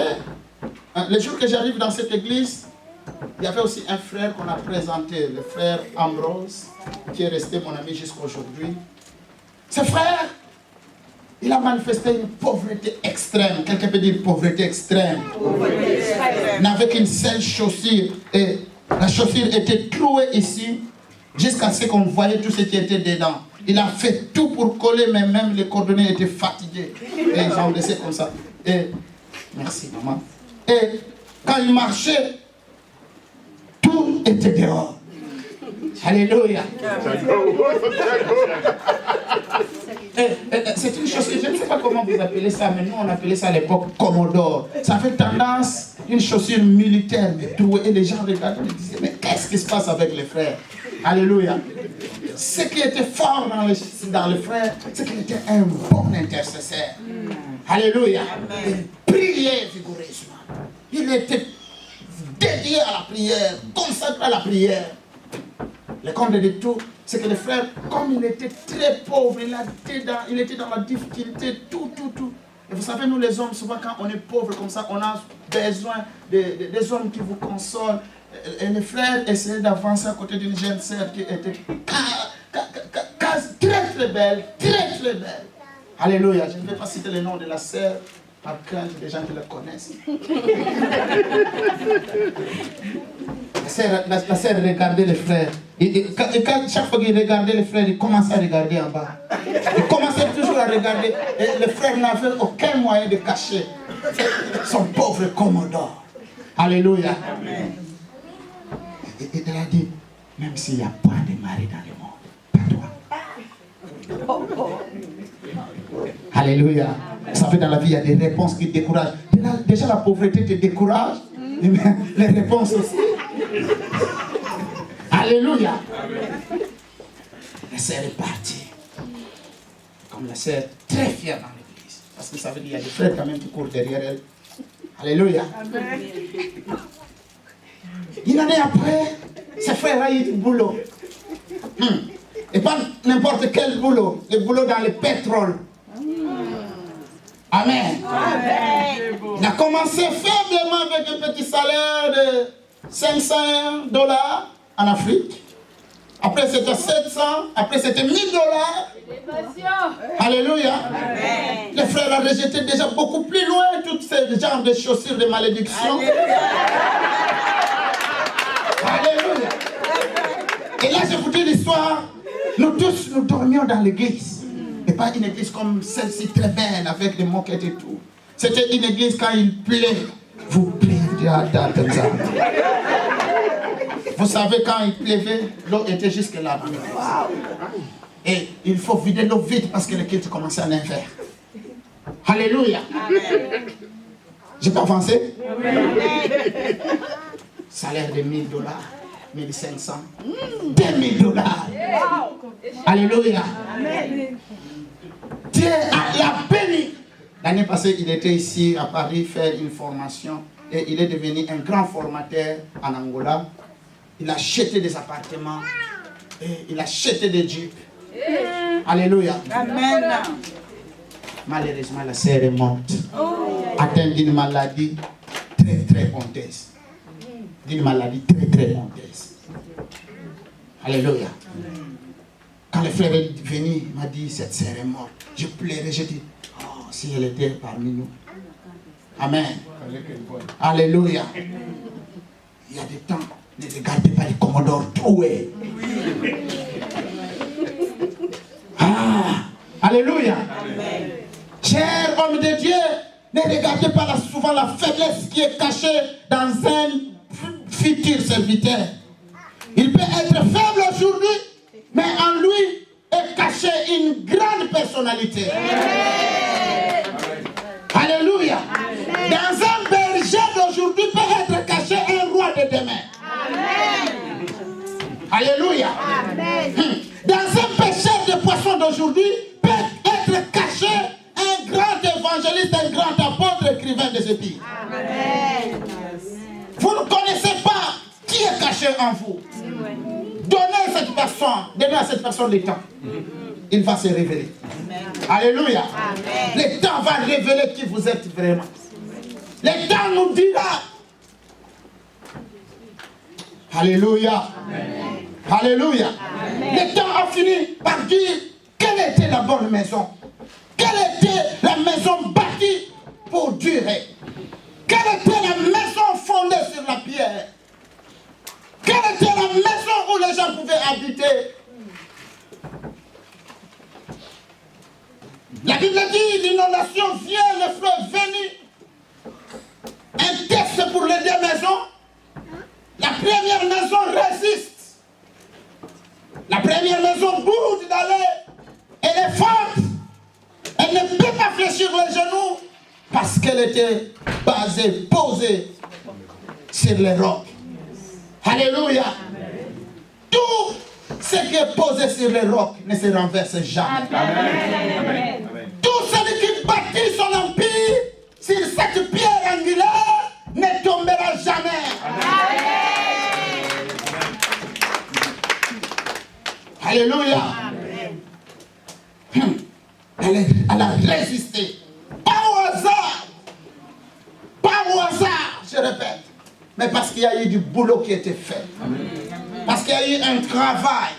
le jour que j'arrive dans cette église, il y avait aussi un frère qu'on a présenté, le frère Ambrose, qui est resté mon ami jusqu'à aujourd'hui. Ce frère, il a manifesté une pauvreté extrême. Quelqu'un peut dire pauvreté extrême. Il n'avait qu'une seule chaussure. Et la chaussure était clouée ici, jusqu'à ce qu'on voyait tout ce qui était dedans. Il a fait tout pour coller, mais même les cordonniers étaient fatigués. Et ils ont laissé comme ça. Et, merci maman. Et quand il marchait, tout était dehors. Alléluia. C'est une chaussure, je ne sais pas comment vous appelez ça, mais nous on appelait ça à l'époque Commodore. Ça fait tendance, une chaussure militaire, mais tout, et les gens regardaient et disaient, mais qu'est-ce qui se passe avec les frères? Alléluia. Ce qui était fort dans les frères, c'est qu'il était un bon intercesseur. Alléluia. Il priait vigoureusement. Il était dédié à la prière, consacré à la prière. Le compte de tout, c'est que le frère, comme il était très pauvre, il était dans la difficulté, tout. Et vous savez, nous les hommes, souvent quand on est pauvre comme ça, on a besoin des hommes qui vous consolent. Et le frère essayait d'avancer à côté d'une jeune sœur qui était très belle, très belle. Alléluia, je ne vais pas citer le nom de la sœur, par crainte des gens qui la connaissent. La sœur regardait les frères. Et chaque fois qu'il regardait les frères, il commençait à regarder en bas. Il commençait toujours à regarder. Et le frère n'avait aucun moyen de cacher son pauvre Commodore. Alléluia. Amen. Et il a dit, même s'il n'y a pas de mari dans le monde, pas toi. Alléluia. Vous savez, dans la vie, il y a des réponses qui découragent. Déjà, la pauvreté te décourage. Mais les réponses aussi. Alléluia. La sœur est partie. Comme la sœur, très fière dans l'église. Parce que ça veut dire qu'il y a des frères quand même qui courent derrière elle. Alléluia. Amen. Une année après, ce frère a eu du boulot. Et pas n'importe quel boulot. Le boulot dans le pétrole. Amen. Amen. Il a commencé faiblement avec un petit salaire de $500 en Afrique. Après c'était 700, après c'était $1000. Alléluia. Amen. Le frère a rejeté déjà beaucoup plus loin tous ces genres de chaussures de malédiction. Alléluia. Et là je vous dis l'histoire. Nous tous nous dormions dans l'église. Et pas une église comme celle-ci très belle avec des moquettes et tout. C'était une église quand il pleut. Vous pleurez comme ça. Vous savez quand il pleuvait, l'eau était jusque là. Et il faut vider l'eau vite parce que le culte commençait en hiver. Alléluia. Je peux avancer? Salaire de $1000, 1500, $2000. Alléluia. Dieu l'a béni. L'année passée, il était ici à Paris faire une formation et il est devenu un grand formateur en Angola. Il a acheté des appartements et il a acheté des jeeps. Alléluia. Amen. Malheureusement, la sœur est morte. Atteinte d'une maladie très honteuse. D'une maladie très honteuse. Alléluia. Quand le frère est venu, il m'a dit, cette sœur est morte. Je pleurais, j'ai dit, oh, si elle était parmi nous. Amen. Alléluia. Il y a des temps, ne regardez pas les commodores troués. Ah, alléluia. Amen. Cher homme de Dieu, ne regardez pas souvent la faiblesse qui est cachée dans un futur serviteur. Il peut être faible aujourd'hui, mais en lui est cachée une grande personnalité. Amen. Alléluia. Amen. Dans un berger d'aujourd'hui peut être caché un roi de demain. Amen. Alléluia. Amen. Dans un pêcheur de poissons d'aujourd'hui peut être caché un grand évangéliste, un grand apôtre, écrivain des épîtres. Amen. Vous ne connaissez pas qui est caché en vous. Donnez à cette personne le temps. Il va se révéler. Amen. Alléluia. Amen. Le temps va révéler qui vous êtes vraiment. Le temps nous dira. Alléluia. Amen. Alléluia. Amen. Le temps a fini par dire quelle était la bonne maison. Quelle était la maison bâtie pour durer. Quelle était la maison fondée sur la pierre. Quelle était la maison où les gens pouvaient habiter. La Bible dit, l'inondation vient, le fleuve venu. Un test pour les deux maisons. La première maison résiste. La première maison bouge d'aller. Elle est forte. Elle ne peut pas fléchir les genoux parce qu'elle était basée, posée sur les rocs. Alléluia. Tout ce qui est posé sur les rocs ne se renverse jamais. Amen. Tout celui qui bâtit son empire sur cette pierre angulaire ne tombera jamais. Amen. Alléluia. Elle a résisté. Pas au hasard. Pas au hasard, je répète. Mais parce qu'il y a eu du boulot qui a été fait. Parce qu'il y a eu un travail.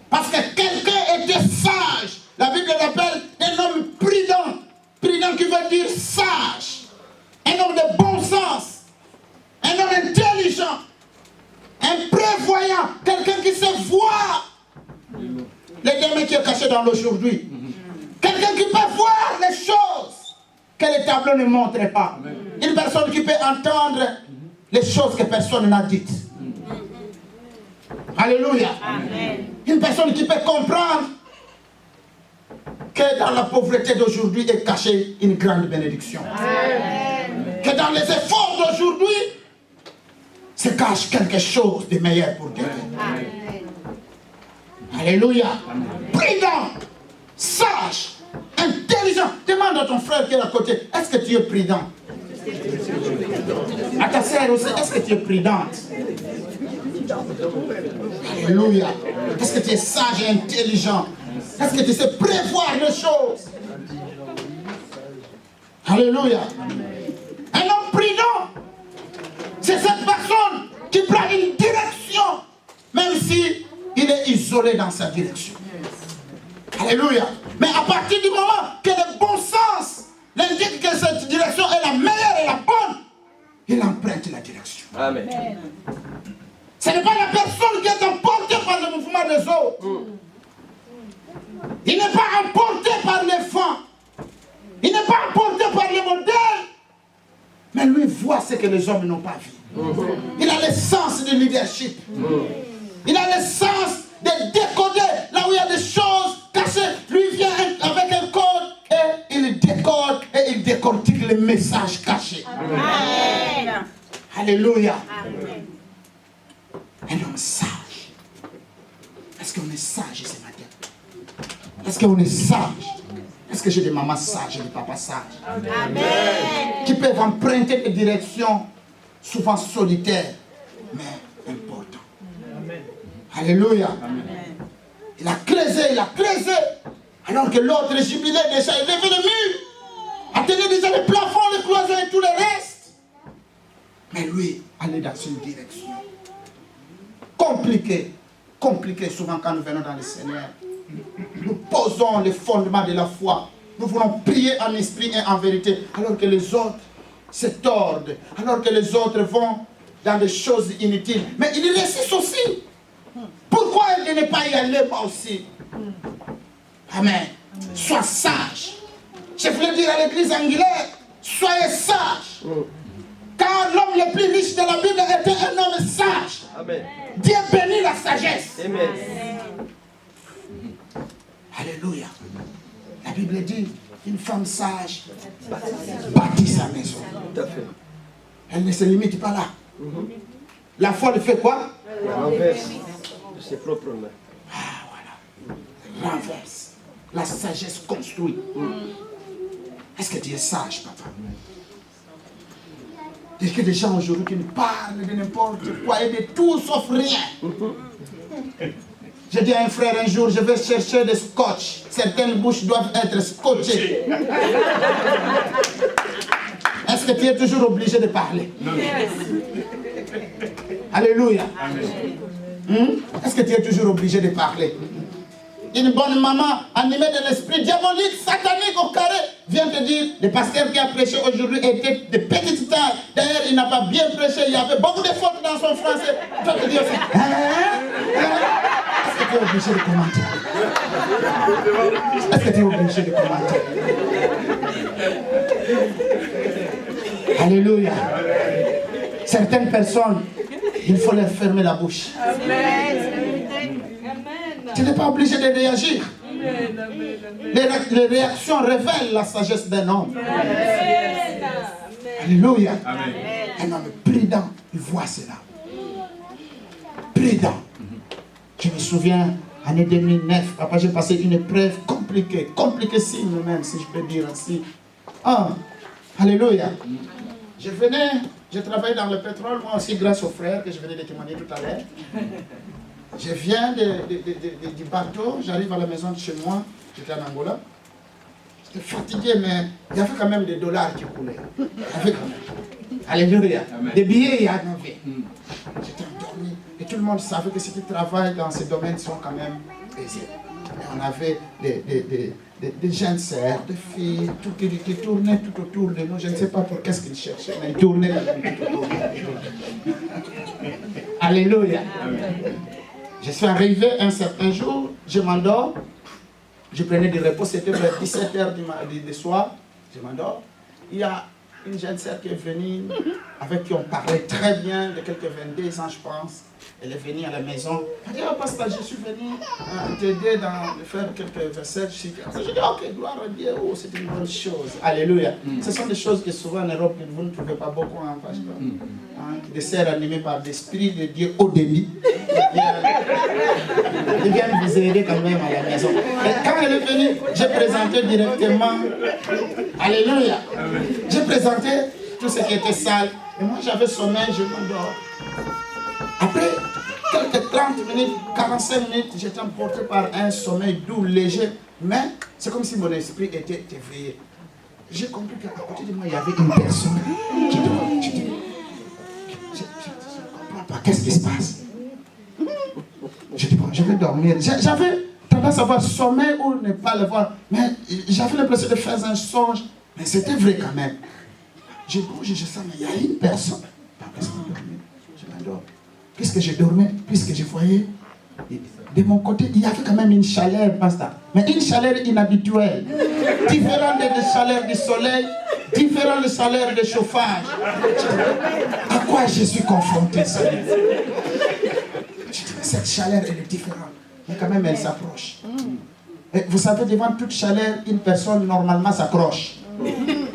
Parce que quelqu'un était sage. La Bible l'appelle un homme prudent. Prudent qui veut dire sage. Un homme de bon sens. Un homme intelligent. Un prévoyant. Quelqu'un qui sait voir les demain qui est caché dans l'aujourd'hui. Quelqu'un qui peut voir les choses que les tableaux ne montrent pas. Une personne qui peut entendre les choses que personne n'a dites. Alléluia. Amen. Une personne qui peut comprendre que dans la pauvreté d'aujourd'hui est cachée une grande bénédiction. Amen. Que dans les efforts d'aujourd'hui se cache quelque chose de meilleur pour Dieu. Alléluia. Prudent, sage, intelligent. Demande à ton frère qui est à côté, est-ce que tu es prudent? À ta sœur aussi, est-ce que tu es prudente? Alléluia. Est-ce que tu es sage et intelligent? Est-ce que tu sais prévoir les choses? Alléluia. Un homme prudent, c'est cette personne qui prend une direction, même si il est isolé dans sa direction. Alléluia. Mais à partir du moment que le bon sens l'indique que cette direction est la meilleure et la bonne, il emprunte la direction. Amen. Ce n'est pas la personne qui est emportée par le mouvement des autres. Il n'est pas emporté par les vents. Il n'est pas emporté par les modèles. Mais lui voit ce que les hommes n'ont pas vu. Il a le sens du leadership. Il a le sens de décoder là où il y a des choses cachées. Lui vient avec un code et il décode et il décortique les messages cachés. Amen. Alléluia. Amen. Un homme sage. Est-ce qu'on est sage ce matin? Est-ce qu'on est sage? Est-ce que j'ai des mamans sages et des papas sages? Amen. Qui peuvent emprunter des directions souvent solitaires, mais importantes. Amen. Alléluia. Amen. Il a creusé, alors que l'autre jubilé déjà, il levait le mur, a tenu déjà les plafonds, les cloisons et tout le reste. Mais lui, allait dans une direction compliquée, compliqué souvent quand nous venons dans le Seigneur. Nous posons les fondements de la foi. Nous voulons prier en esprit et en vérité, alors que les autres se tordent, alors que les autres vont dans des choses inutiles. Mais ils réussissent aussi. Pourquoi de ne pas y aller moi aussi? Amen. Sois sage. Je voulais dire à l'église anglaise, soyez sage. Car l'homme le plus riche de la Bible était un homme sage. Amen. Dieu bénit la sagesse. Amen. Alléluia. La Bible dit, une femme sage bâtit sa maison. Tout à fait. Elle ne se limite pas là. La foi le fait quoi? Renverse de ses propres mains. Ah voilà. Renverse. La sagesse construit. Est-ce que tu es sage, papa? Il y a que des gens aujourd'hui qui nous parlent de n'importe quoi et de tout sauf rien. J'ai dit à un frère un jour, je vais chercher des scotch. Certaines bouches doivent être scotchées. Est-ce que tu es toujours obligé de parler? Non. Alléluia. Est-ce que tu es toujours obligé de parler? Une bonne maman animée de l'esprit diabolique, satanique au carré, vient te dire, le pasteur qui a prêché aujourd'hui était de petite taille. D'ailleurs, il n'a pas bien prêché, il y avait beaucoup de fautes dans son français. Toi, tu dis aussi, est-ce que tu es obligé de commenter? Est-ce que tu es obligé de commenter? Alléluia. Certaines personnes, il faut leur fermer la bouche. Tu n'es pas obligé de réagir. Les réactions révèlent la sagesse d'un homme. Alléluia. Un homme prudent, il voit cela. Prudent. Je me souviens, année 2009, papa, j'ai passé une épreuve compliquée. Compliquée même, si je peux dire ainsi. Ah, alléluia. Je travaillais dans le pétrole, moi aussi, grâce aux frères que je venais de témoigner tout à l'heure. Je viens du bateau, j'arrive à la maison de chez moi, j'étais en Angola. J'étais fatigué, mais il y avait quand même des dollars qui coulaient. Il y avait quand même. Alléluia. Des billets, il y en avait. J'étais endormi. Et tout le monde savait que ceux qui travaillent dans ces domaines sont quand même baisés. Et on avait des jeunes sœurs, des filles, tout qui tournaient tout autour de nous. Je ne sais pas pour qu'est-ce qu'ils cherchaient, mais ils tournaient tout autour de nous. Alléluia. Je suis arrivé un certain jour, je m'endors, je prenais du repos, c'était vers 17h du soir, je m'endors. Il y a une jeune sœur qui est venue, avec qui on parlait très bien, de quelques 22 ans je pense. Elle est venue à la maison. Elle dit, oh pasteur, je suis venu t'aider dans faire quelques versets. Je dis, ok, gloire à Dieu, oh, c'est une bonne chose. Alléluia. Ce sont des choses que souvent en Europe, vous ne trouvez pas beaucoup en pasteur. Des sœurs animées par l'Esprit de Dieu au débit. Ils viennent vous aider quand même à la maison. Et quand elle est venue, j'ai présenté directement. Alléluia. J'ai présenté tout ce qui était sale. Et moi j'avais sommeil, je m'endors. Après quelques 30 minutes, 45 minutes, j'étais emporté par un sommeil doux, léger. Mais c'est comme si mon esprit était éveillé. J'ai compris qu'à côté de moi, il y avait une personne qui dormait. Je ne comprends pas. Qu'est-ce qui se passe? Je dis, bon, je vais dormir. J'avais tendance à avoir sommeil ou ne pas le voir. Mais j'avais l'impression de faire un songe. Mais c'était vrai quand même. Je bouge, je sens, mais il y a une personne. Je m'endors. Puisque je dormais, puisque je voyais, de mon côté, il y avait quand même une chaleur, pasteur. Mais une chaleur inhabituelle. Différente de la chaleur du soleil, différente de la chaleur du chauffage. À quoi je suis confronté, Seigneur? Cette chaleur, elle est différente. Mais quand même, elle s'approche. Et vous savez, devant toute chaleur, une personne normalement s'accroche.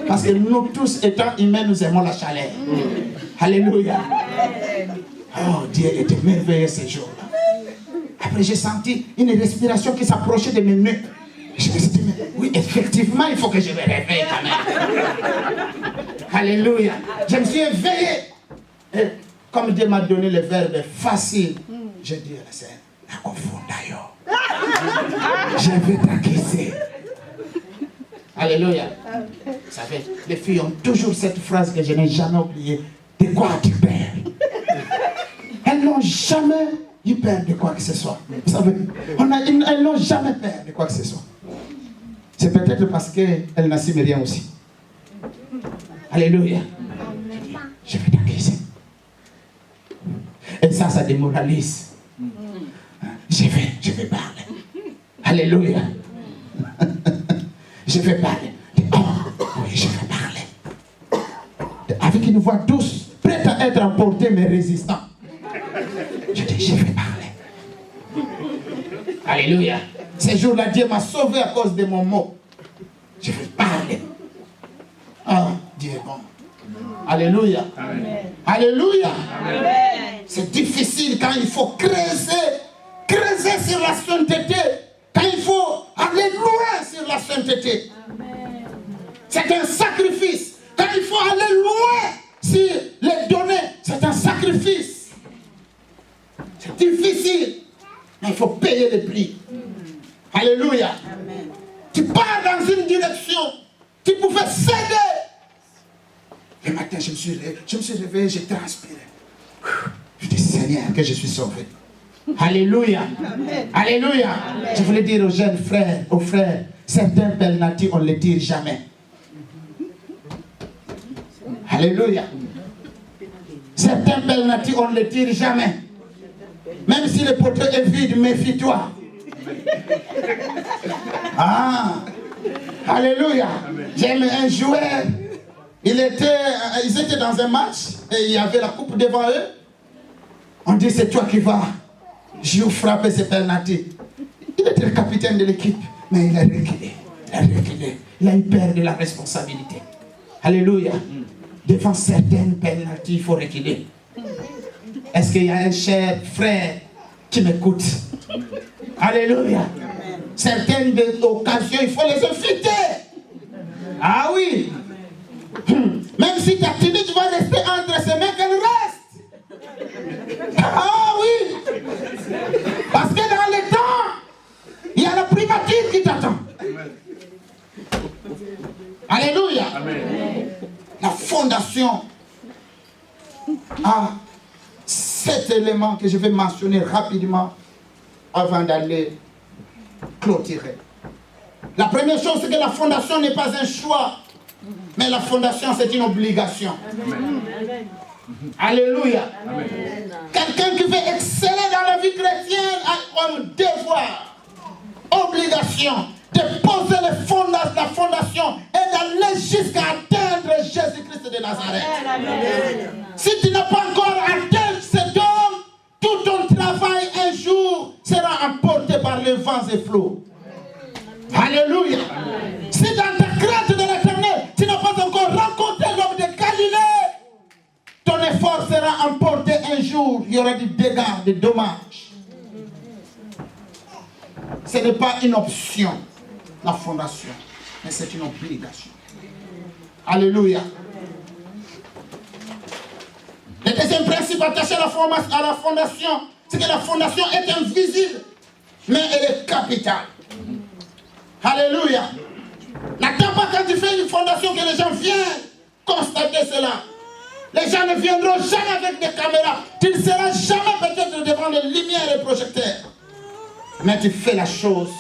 Parce que nous tous, étant humains, nous aimons la chaleur. Alléluia. Oh, Dieu était merveilleux ce jour-là. Après, j'ai senti une respiration qui s'approchait de mes mains. Je me suis dit, mais oui, effectivement, il faut que je me réveille quand même. Alléluia. Je me suis éveillé. Et comme Dieu m'a donné le verbe facile, j'ai dit à la sœur, la confond d'ailleurs. Je vais t'acquiescer. Alléluia. Vous savez, les filles ont toujours cette phrase que je n'ai jamais oubliée. De quoi as-tu peur? Elles n'ont jamais eu peur de quoi que ce soit. Vous savez, elles n'ont jamais peur de quoi que ce soit. C'est peut-être parce qu'elles n'assument rien aussi. Alléluia. Je vais t'encaisser. Et ça démoralise. Je vais parler. Alléluia. Je vais parler. Oh, oui, je vais parler. Avec une voix douce, prête à être emportée mais résistant. Je dis, je vais parler. Alléluia. Ces jours-là, Dieu m'a sauvé à cause de mon mot. Je vais parler. Ah, Dieu est bon. Alléluia. Amen. Alléluia. Amen. C'est difficile quand il faut creuser sur la sainteté. Quand il faut aller loin sur la sainteté. Amen. C'est un sacrifice. Quand il faut aller loin sur les données, c'est un sacrifice. C'est difficile. Mais il faut payer le prix. Alléluia. Amen. Tu pars dans une direction. Tu pouvais céder. Le matin, je me suis réveillé, j'ai transpiré. Je dis, Seigneur, que je suis sauvé. Alléluia. Amen. Alléluia. Amen. Je voulais dire aux jeunes frères, aux frères, certains pelnatis, on ne les tire jamais. Alléluia. Certains pelnatis, on ne les tire jamais. Même si le poteau est vide, méfie-toi. Ah. Alléluia. J'aime un joueur. Ils étaient dans un match et il y avait la coupe devant eux. On dit, c'est toi qui vas jouer, frapper ces penalty. Il était le capitaine de l'équipe, mais il a reculé. Il a eu peur de la responsabilité. Alléluia. Devant certaines penalty, il faut reculer. Est-ce qu'il y a un cher frère qui m'écoute? Alléluia. Certaines occasions, il faut les inviter. Ah oui. Même si tu es timide, tu vas rester entre ces mains qu'elle reste. Ah oui. Parce que dans le temps, il y a la primature qui t'attend. Alléluia. Amen. La fondation a 7 éléments que je vais mentionner rapidement avant d'aller clôturer. La première chose, c'est que la fondation n'est pas un choix, mais la fondation, c'est une obligation. Amen. Alléluia. Amen. Quelqu'un qui veut exceller dans la vie chrétienne a comme devoir, obligation, de poser la fondation et d'aller jusqu'à atteindre Jésus-Christ de Nazareth. Amen. Si tu n'as pas encore atteint cet homme, tout ton travail un jour sera emporté par les vents et flots. Alléluia. Amen. Si dans ta crainte de l'Éternel, tu n'as pas encore rencontré l'homme de Galilée, ton effort sera emporté un jour. Il y aura des dégâts, des dommages. Ce n'est pas une option, la fondation, mais c'est une obligation. Alléluia. Le deuxième principe attaché à la fondation, c'est que la fondation est invisible, mais elle est capitale. Alléluia. N'attends pas quand tu fais une fondation que les gens viennent constater cela. Les gens ne viendront jamais avec des caméras. Tu ne seras jamais peut-être devant les lumières et les projecteurs. Mais tu fais la chose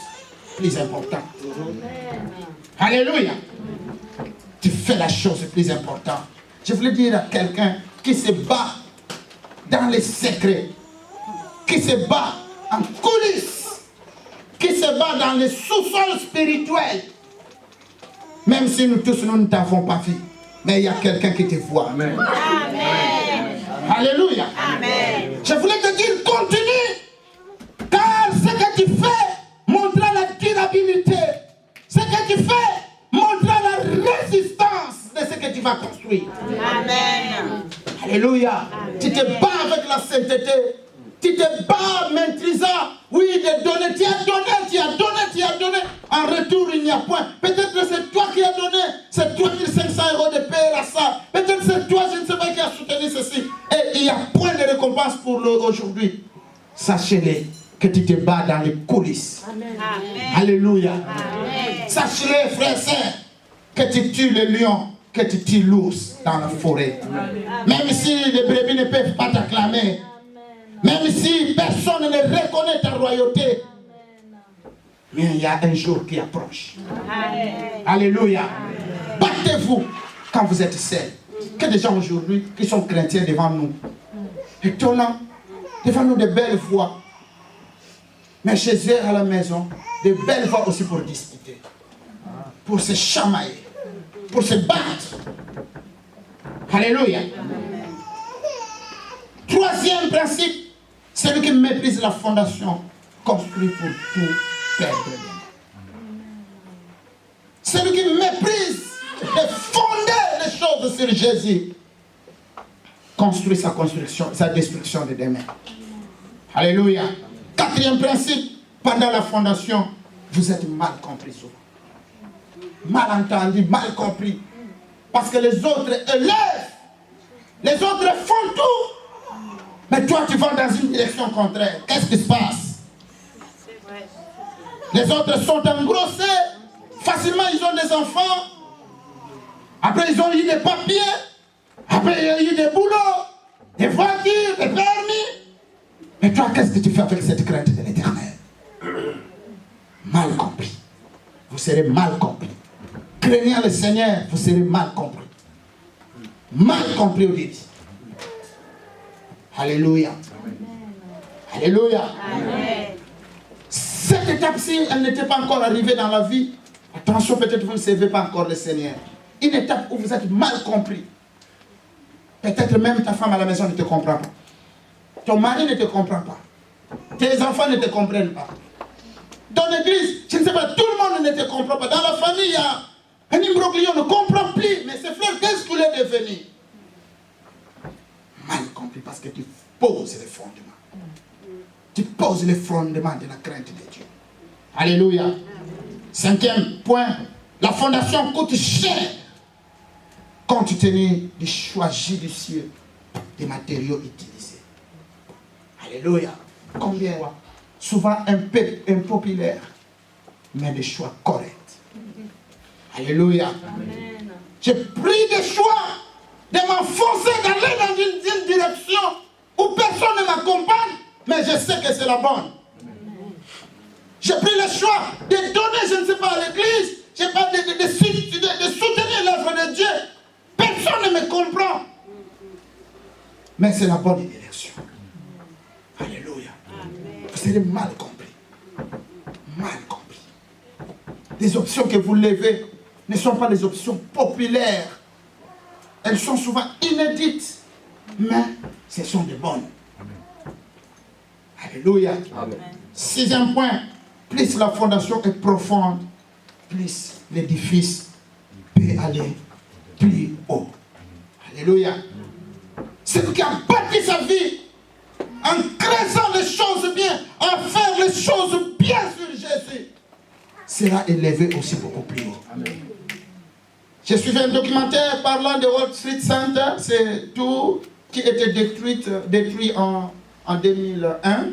plus importante. Alléluia. Tu fais la chose plus importante. Je voulais dire à quelqu'un qui se bat dans les secrets, qui se bat en coulisses, qui se bat dans les sous-sols spirituels. Même si nous tous, nous ne t'avons pas vu. Mais il y a quelqu'un qui te voit. Amen. Amen. Alléluia. Amen. Je voulais te dire, continue. Car ce que tu fais montrera la durabilité. Ce que tu fais montrera la résistance de ce que tu vas construire. Amen. Alléluia. Amen. Tu te bats avec la sainteté. Tu te bats maîtrisant, oui, de donner. Tu as donné. En retour, il n'y a point. Peut-être que c'est toi qui as donné. C'est toi qui as 500 € de payer à ça. Peut-être que c'est toi, je ne sais pas, qui a soutenu ceci. Et il n'y a point de récompense pour aujourd'hui. Sachez-le que tu te bats dans les coulisses. Amen. Alléluia. Amen. Sachez-le, frères et sœurs, que tu tues le lion, que tu tues l'ours dans la forêt. Amen. Même si les brebis ne peuvent pas t'acclamer, Même si personne ne reconnaît ta royauté, mais il y a un jour qui approche. Amen. Alléluia. Battez-vous quand vous êtes seuls. Que des gens aujourd'hui qui sont chrétiens devant nous. Étonnant. Devant nous de belles voix. Mais chez eux à la maison, de belles voix aussi pour discuter. Pour se chamailler. Pour se battre. Alléluia. Troisième principe. Celui qui méprise la fondation construit pour tout perdre. Celui qui méprise de fonder les choses sur Jésus construit sa destruction de demain. Alléluia. Quatrième principe, pendant la fondation, vous êtes mal compris souvent. Mal entendu, mal compris. Parce que les autres élèvent, les autres font tout. Mais toi, tu vas dans une direction contraire. Qu'est-ce qui se passe? Les autres sont engrossés. Facilement, ils ont des enfants. Après, ils ont eu des papiers. Après, il y a eu des boulots, des voitures, des permis. Mais toi, qu'est-ce que tu fais avec cette crainte de l'Éternel? Mal compris. Vous serez mal compris. Craignant le Seigneur, vous serez mal compris. Mal compris au début. Alléluia. Amen. Alléluia. Amen. Cette étape-ci, elle n'était pas encore arrivée dans la vie. Attention, peut-être vous ne servez pas encore le Seigneur. Une étape où vous êtes mal compris. Peut-être même ta femme à la maison ne te comprend pas. Ton mari ne te comprend pas. Tes enfants ne te comprennent pas. Dans l'église, je ne sais pas, tout le monde ne te comprend pas. Dans la famille, il y a un imbroglio, ne comprend plus. Mais ses frères, qu'est-ce qu'il est devenu? Mal compris parce que tu poses les fondements. Tu poses les fondements de la crainte de Dieu. Alléluia. Cinquième point, la fondation coûte cher compte tenu du choix judicieux des matériaux utilisés. Alléluia. Combien? Souvent un peu impopulaire, mais des choix corrects. Alléluia. Amen. J'ai pris des choix de m'enfoncer, d'aller dans une direction où personne ne m'accompagne, mais je sais que c'est la bonne. J'ai pris le choix de donner, je ne sais pas, à l'église, j'ai pas de soutenir l'œuvre de Dieu. Personne ne me comprend. Mais c'est la bonne direction. Alléluia. Amen. Vous serez mal compris. Mal compris. Les options que vous levez ne sont pas les options populaires. Elles sont souvent inédites, mais ce sont des bonnes. Amen. Alléluia. Amen. Sixième point, plus la fondation est profonde, plus l'édifice peut aller plus haut. Alléluia. Celui qui a bâti sa vie en créant les choses bien, en faire les choses bien sur Jésus, sera élevé aussi beaucoup plus haut. Amen. J'ai suivi un documentaire parlant de Wall Street Center, c'est tout qui était détruit en 2001.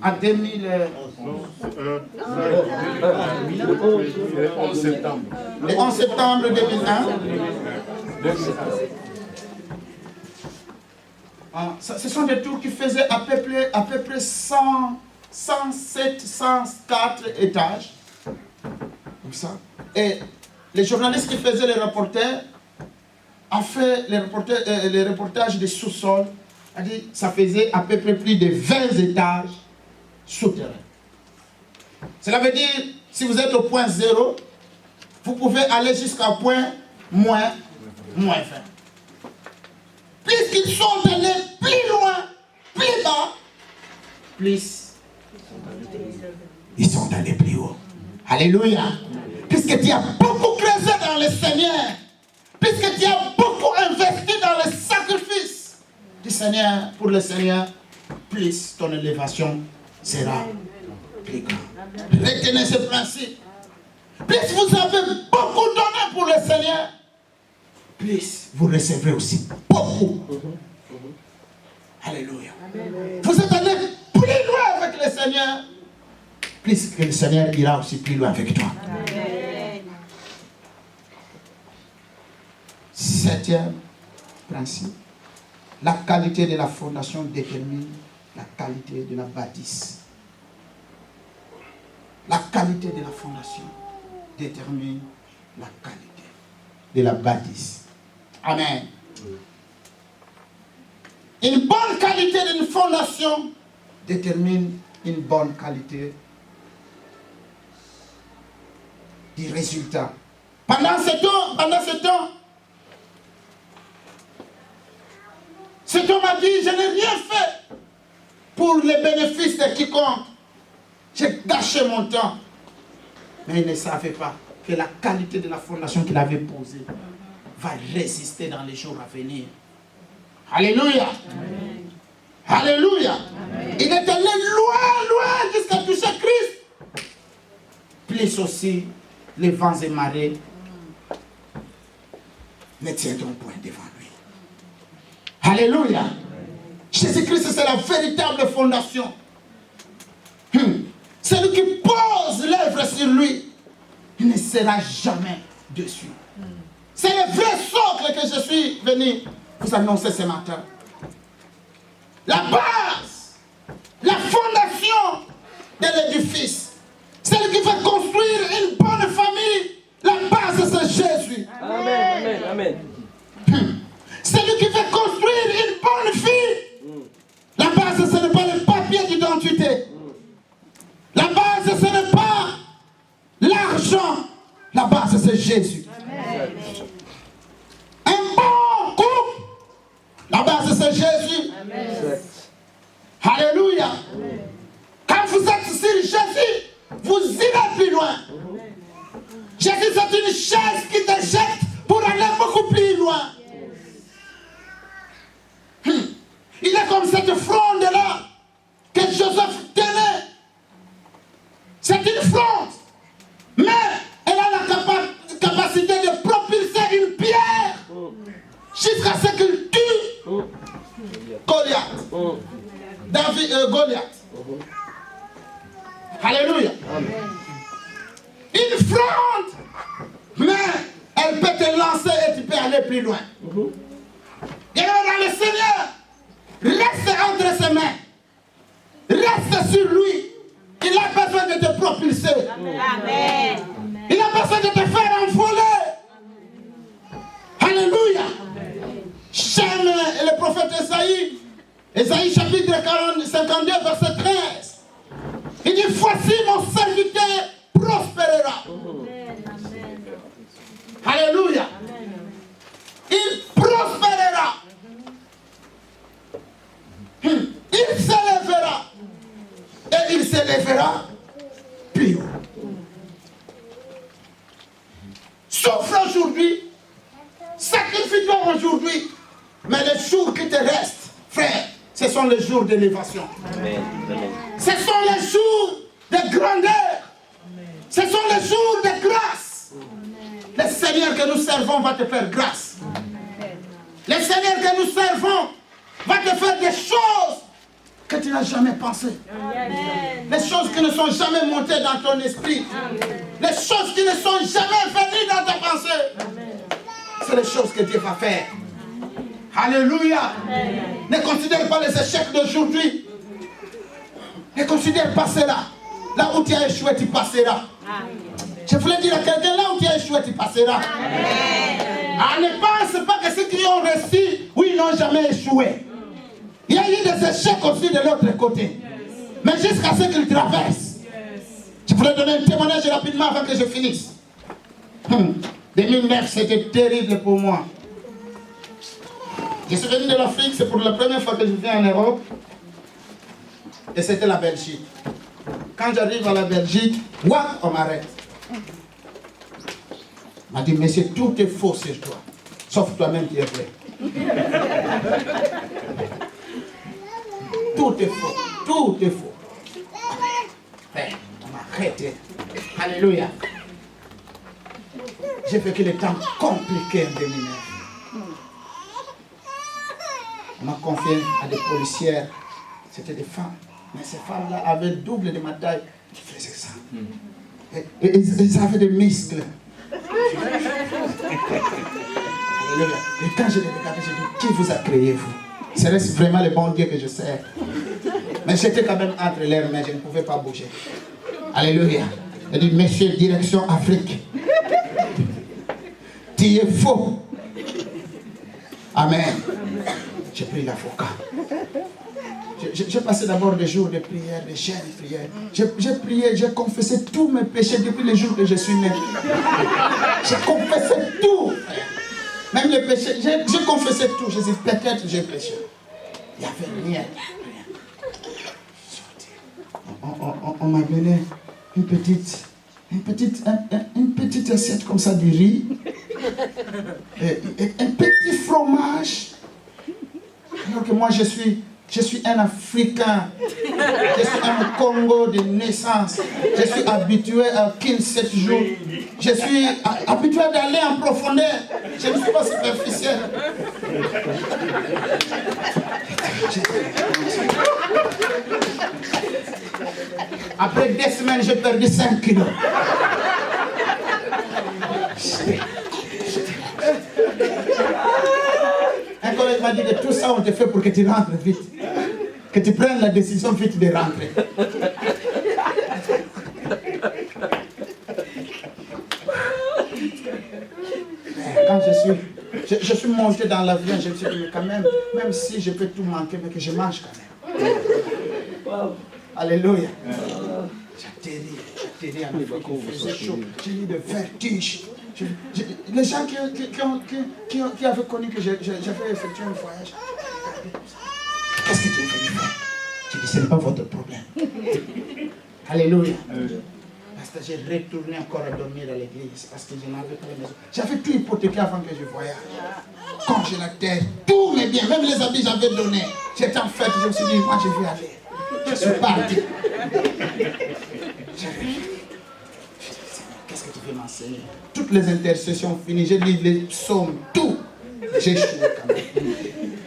En 2011. Le 11 septembre. Le 11 septembre 2001. Ce sont des tours qui faisaient à peu près 107, 104 étages. Comme ça. Et les journalistes qui faisaient les reportages ont fait les reportages des sous-sols. Ça faisait à peu près plus de 20 étages souterrains. Cela veut dire, si vous êtes au point 0, vous pouvez aller jusqu'au point moins 20. Plus qu'ils sont allés plus loin, plus bas, plus ils sont allés plus haut. Alléluia. Puisque tu as beaucoup creusé dans le Seigneur, puisque tu as beaucoup investi dans le sacrifice du Seigneur, pour le Seigneur, plus ton élévation sera plus grande. Retenez ce principe. Plus vous avez beaucoup donné pour le Seigneur, plus vous recevrez aussi beaucoup. Alléluia. Vous êtes allé plus loin avec le Seigneur, plus que le Seigneur ira aussi plus loin avec toi. Amen. Septième principe. La qualité de la fondation détermine la qualité de la bâtisse. La qualité de la fondation détermine la qualité de la bâtisse. Amen. Une bonne qualité d'une fondation détermine une bonne qualité du résultat. Pendant ce temps, cet homme a dit, je n'ai rien fait pour les bénéfices de quiconque. J'ai gâché mon temps. Mais il ne savait pas que la qualité de la fondation qu'il avait posée va résister dans les jours à venir. Alléluia. Amen. Alléluia. Amen. Il est allé loin jusqu'à toucher Christ. Plus aussi, les vents et marées ne tiendront point devant lui. Alléluia. Jésus-Christ, c'est la véritable fondation. Celui qui pose l'œuvre sur lui, il ne sera jamais dessus. C'est le vrai socle que je suis venu vous annoncer ce matin. La base, la fondation de l'édifice. Celui qui veut construire une bonne famille, la base c'est Jésus. Amen, amen, amen. Celui qui veut construire une bonne fille, la base ce n'est pas le papier d'identité. La base ce n'est pas l'argent. La base c'est Jésus. Amen. Un bon couple, la base c'est Jésus. Amen. Alléluia. Amen. Quand vous êtes sur Jésus, vous irez plus loin. Amen. Jésus c'est une chaise qui te jette pour aller beaucoup plus loin. Il est comme cette fronde-là que Joseph tenait. C'est une fronde. Mais elle a la capacité de propulser une pierre jusqu'à ce qu'il tue Goliath. Goliath. Alléluia. Une fronde. Mais elle peut te lancer et tu peux aller plus loin. Et alors le Seigneur reste entre ses mains. Reste sur lui. Il a besoin de te propulser. Amen. Il a besoin de te faire envoler. Alléluia. J'aime le prophète Esaïe. Esaïe chapitre 52 verset 13. Il dit, voici mon serviteur prospérera. Alléluia. Il prospérera. Il s'élèvera. Et il s'élèvera plus haut. Souffre aujourd'hui. Sacrifie-toi aujourd'hui. Mais les jours qui te restent, frère, ce sont les jours d'élévation. Ce sont les jours de grandeur. Ce sont les jours de grâce. Le Seigneur que nous servons va te faire grâce. Le Seigneur que nous servons va te faire des choses que tu n'as jamais pensé. Les choses qui ne sont jamais montées dans ton esprit. Les choses qui ne sont jamais venues dans ta pensée. C'est les choses que Dieu va faire. Alléluia. Ne considère pas les échecs d'aujourd'hui. Ne considère pas cela. Là où tu as échoué, tu passeras. Je voulais dire à quelqu'un, là où tu as échoué, tu passeras. Ne pense pas que ceux qui ont réussi, oui, n'ont jamais échoué. Il y a eu des échecs aussi de l'autre côté. Mais jusqu'à ce qu'ils traversent. Je voulais donner un témoignage rapidement avant que je finisse. 2009, c'était terrible pour moi. Je suis venu de l'Afrique, c'est pour la première fois que je viens en Europe. Et c'était la Belgique. Quand j'arrive à la Belgique, on m'arrête. On m'a dit, monsieur, tout est faux sur toi. Sauf toi-même qui es vrai. Tout est faux. Tout est faux. On m'a arrêté. Alléluia. J'ai vécu les temps compliqués en 2009. On m'a confié à des policières. C'était des femmes. Mais ces femmes-là avaient le double de ma taille. Qui faisaient ça. Et ils avaient des muscles. Et quand je les regardais, j'ai dit, qui vous a créé, vous? Serait-ce vraiment le bon Dieu que je sers? Mais j'étais quand même entre leurs mains, je ne pouvais pas bouger. Alléluia. Il dit, monsieur, direction Afrique. Tu es faux. Amen. J'ai pris l'avocat. J'ai passé d'abord des jours de prière, de chaînes de prière. J'ai prié, j'ai confessé tous mes péchés depuis le jour que je suis né. J'ai confessé tout. Même les péchés, j'ai confessé tout. Je dis, peut-être j'ai péché. Il n'y avait rien. On m'a donné une petite assiette comme ça de riz. Et un petit fromage. Alors que moi je suis un Africain. Je suis un Congo de naissance. Je suis habitué à 15-7 jours. Je suis habitué d'aller en profondeur. Je ne suis pas superficiel. Après 2 semaines, j'ai perdu 5 kilos. Un collègue m'a dit que tout ça, on te fait pour que tu rentres vite. Que tu prennes la décision vite de rentrer. Quand je suis monté dans l'avion, je me suis dit, mais quand même si je peux tout manquer, mais que je mange quand même. Alléluia. J'atterris en Afrique, il faisait chaud. J'ai eu des vertiges. Les gens qui avaient connu que j'avais effectué un voyage, qu'est-ce que tu es venu faire? Je dis, ce n'est pas votre problème. Alléluia. Parce que j'ai retourné encore à dormir à l'église parce que je n'avais pas la maison. J'avais tout hypothéqué avant que je voyage. Congélateur, tous mes biens, même les habits j'avais donnés. J'étais en fête, je me suis dit, moi je vais aller. Je suis parti. Qu'est-ce que tu veux m'enseigner? Toutes les intercessions finies, j'ai lu les psaumes, tout. J'ai échoué quand même.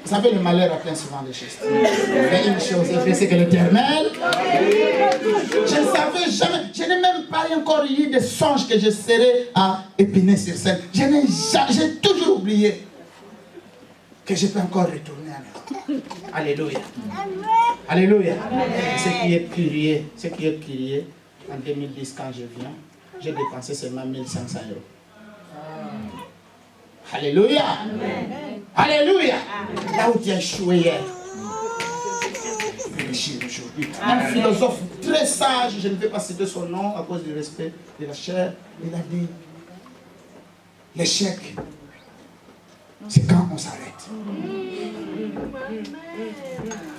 Vous savez, le malheur atteint souvent les justes. Mais une chose est vraie, c'est que l'Éternel, je ne savais jamais, je n'ai même pas encore eu de songe que je serais à Épinay-sur-Seine. J'ai toujours oublié que je peux encore retourner à l'Est. Alléluia. Alléluia. Ce qui est curieux, en 2010 quand je viens, j'ai dépensé seulement 1500 €. Alléluia. Amen. Alléluia. Amen. Là où tu as échoué hier, réfléchis aujourd'hui. Un philosophe très sage, je ne vais pas citer son nom à cause du respect de la chair, il a dit, l'échec, c'est quand on s'arrête.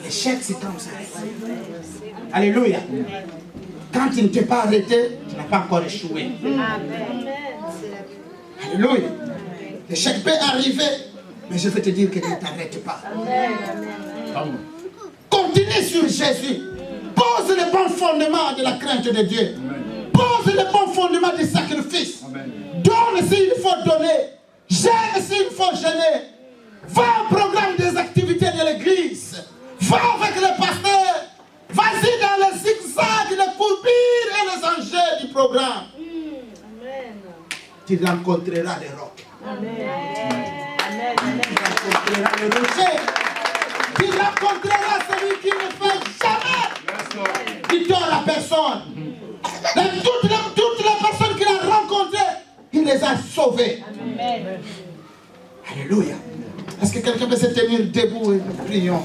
L'échec, c'est quand on s'arrête. Alléluia. Quand tu ne t'es pas arrêté, tu n'as pas encore échoué. Amen. Alléluia. L'échec peut arriver, mais je vais te dire que ne t'arrête pas. Amen. Continue sur Jésus. Pose le bon fondement de la crainte de Dieu. Amen. Pose le bon fondement du sacrifice. Amen. Donne s'il faut donner. Gêne s'il faut gêner. Va au programme des activités de l'église. Va avec le pasteur. Vas-y dans le zigzag, les courbures et les enjeux du programme. Amen. Tu rencontreras des rocs. Amen. Amen. Tu rencontreras le rocher. Tu rencontreras celui qui ne fait jamais du tort à personne. Toutes les personnes qu'il a rencontrées, il les a sauvées. Amen. Alléluia. Est-ce que quelqu'un peut se tenir debout et nous prions?